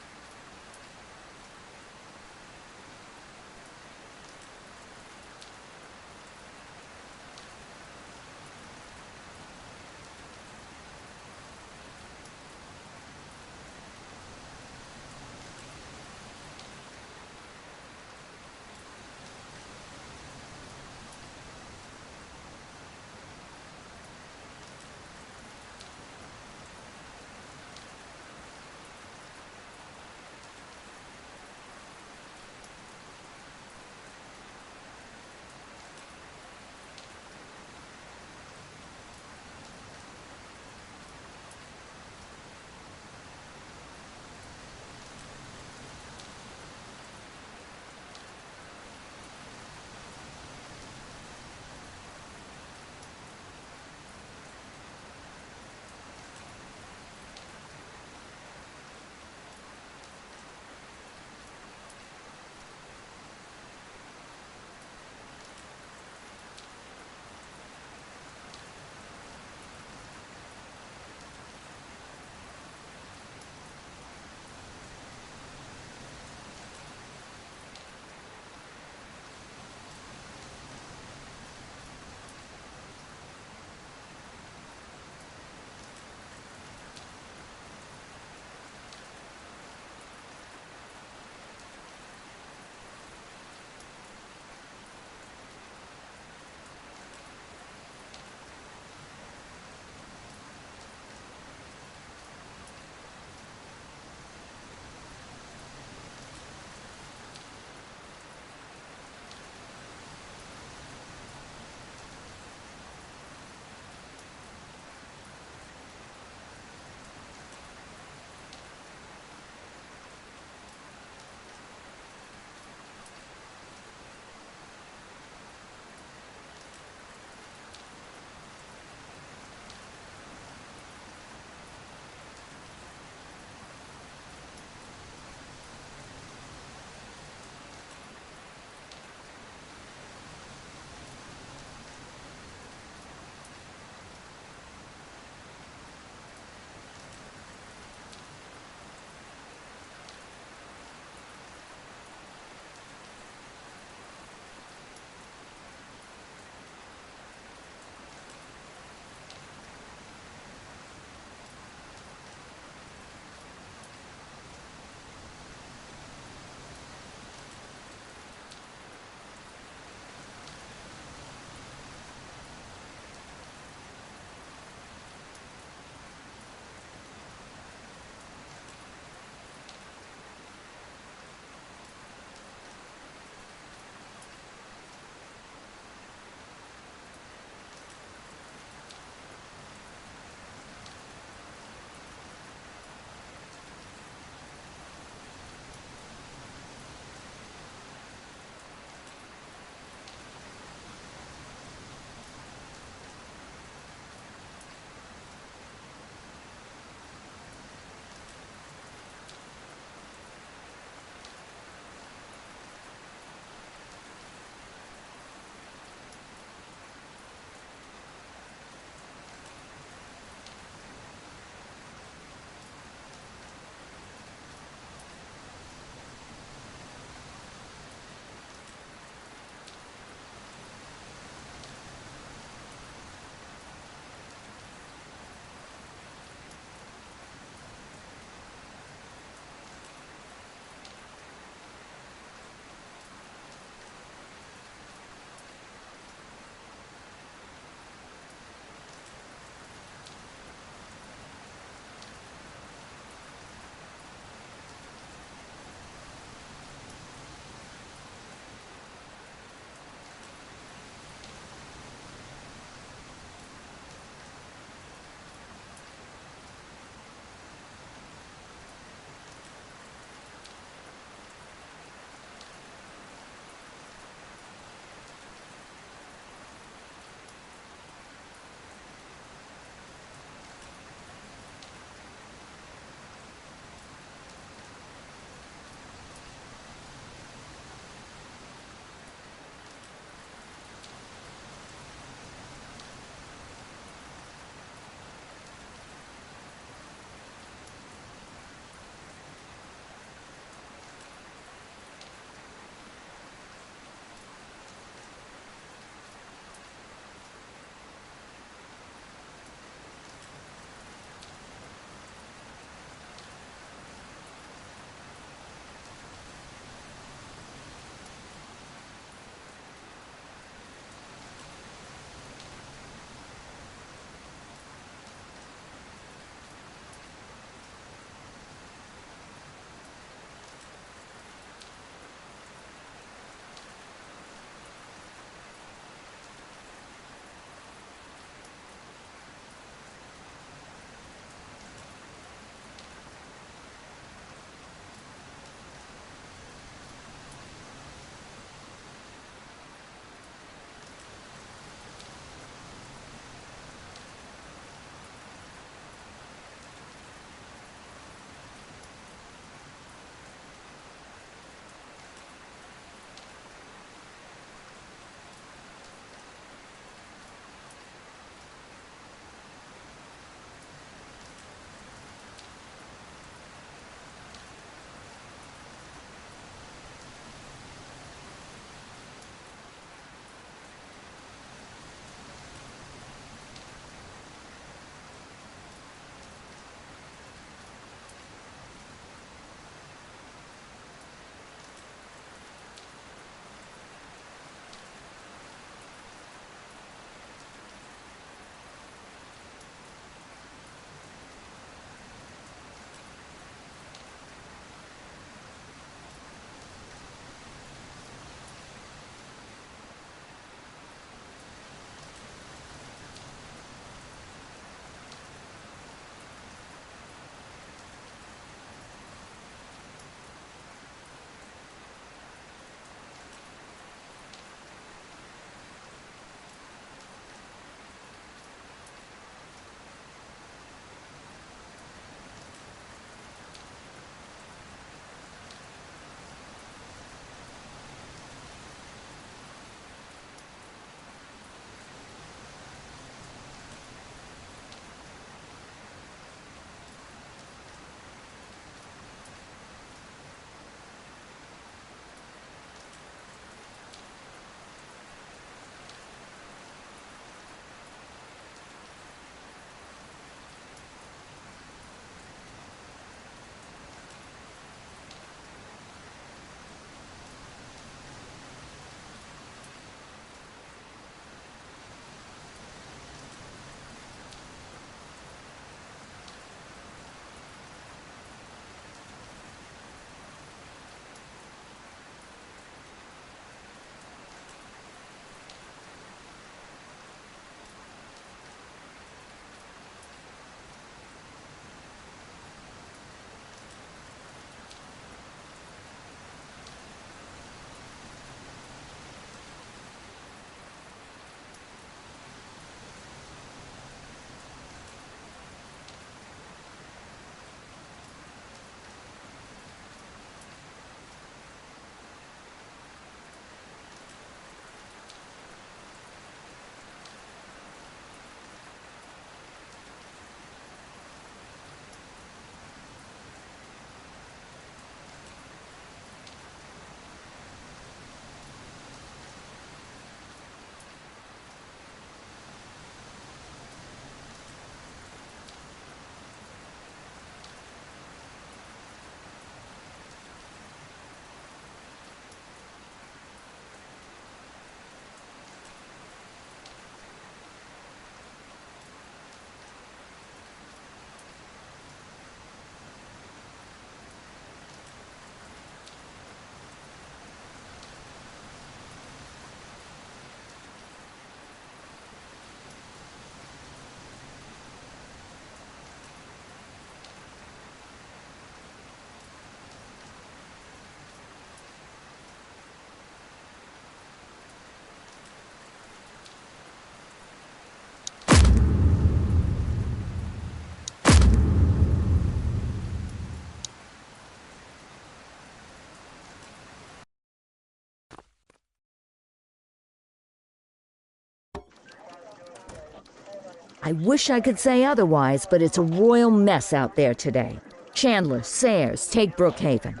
Speaker 4: I wish I could say otherwise, but it's a royal mess out there today. Chandler, Sayers, take Brookhaven.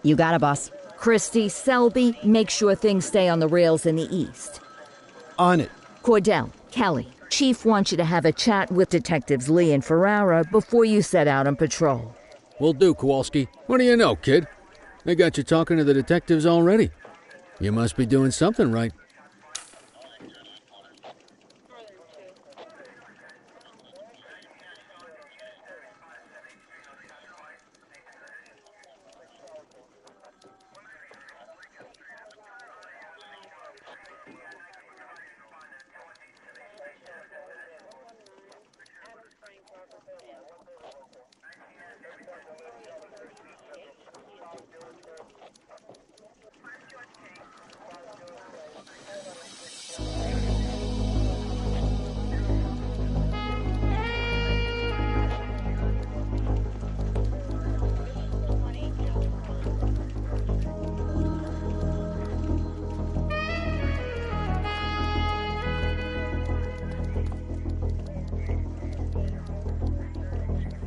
Speaker 3: You got it, boss.
Speaker 4: Christie, Selby, make sure things stay on the rails in the east.
Speaker 6: On it.
Speaker 4: Cordell, Kelly, Chief wants you to have a chat with Detectives Lee and Ferrara before you set out on patrol.
Speaker 5: Will do, Kowalski. What do you know, kid? They got you talking to the detectives already. You must be doing something right.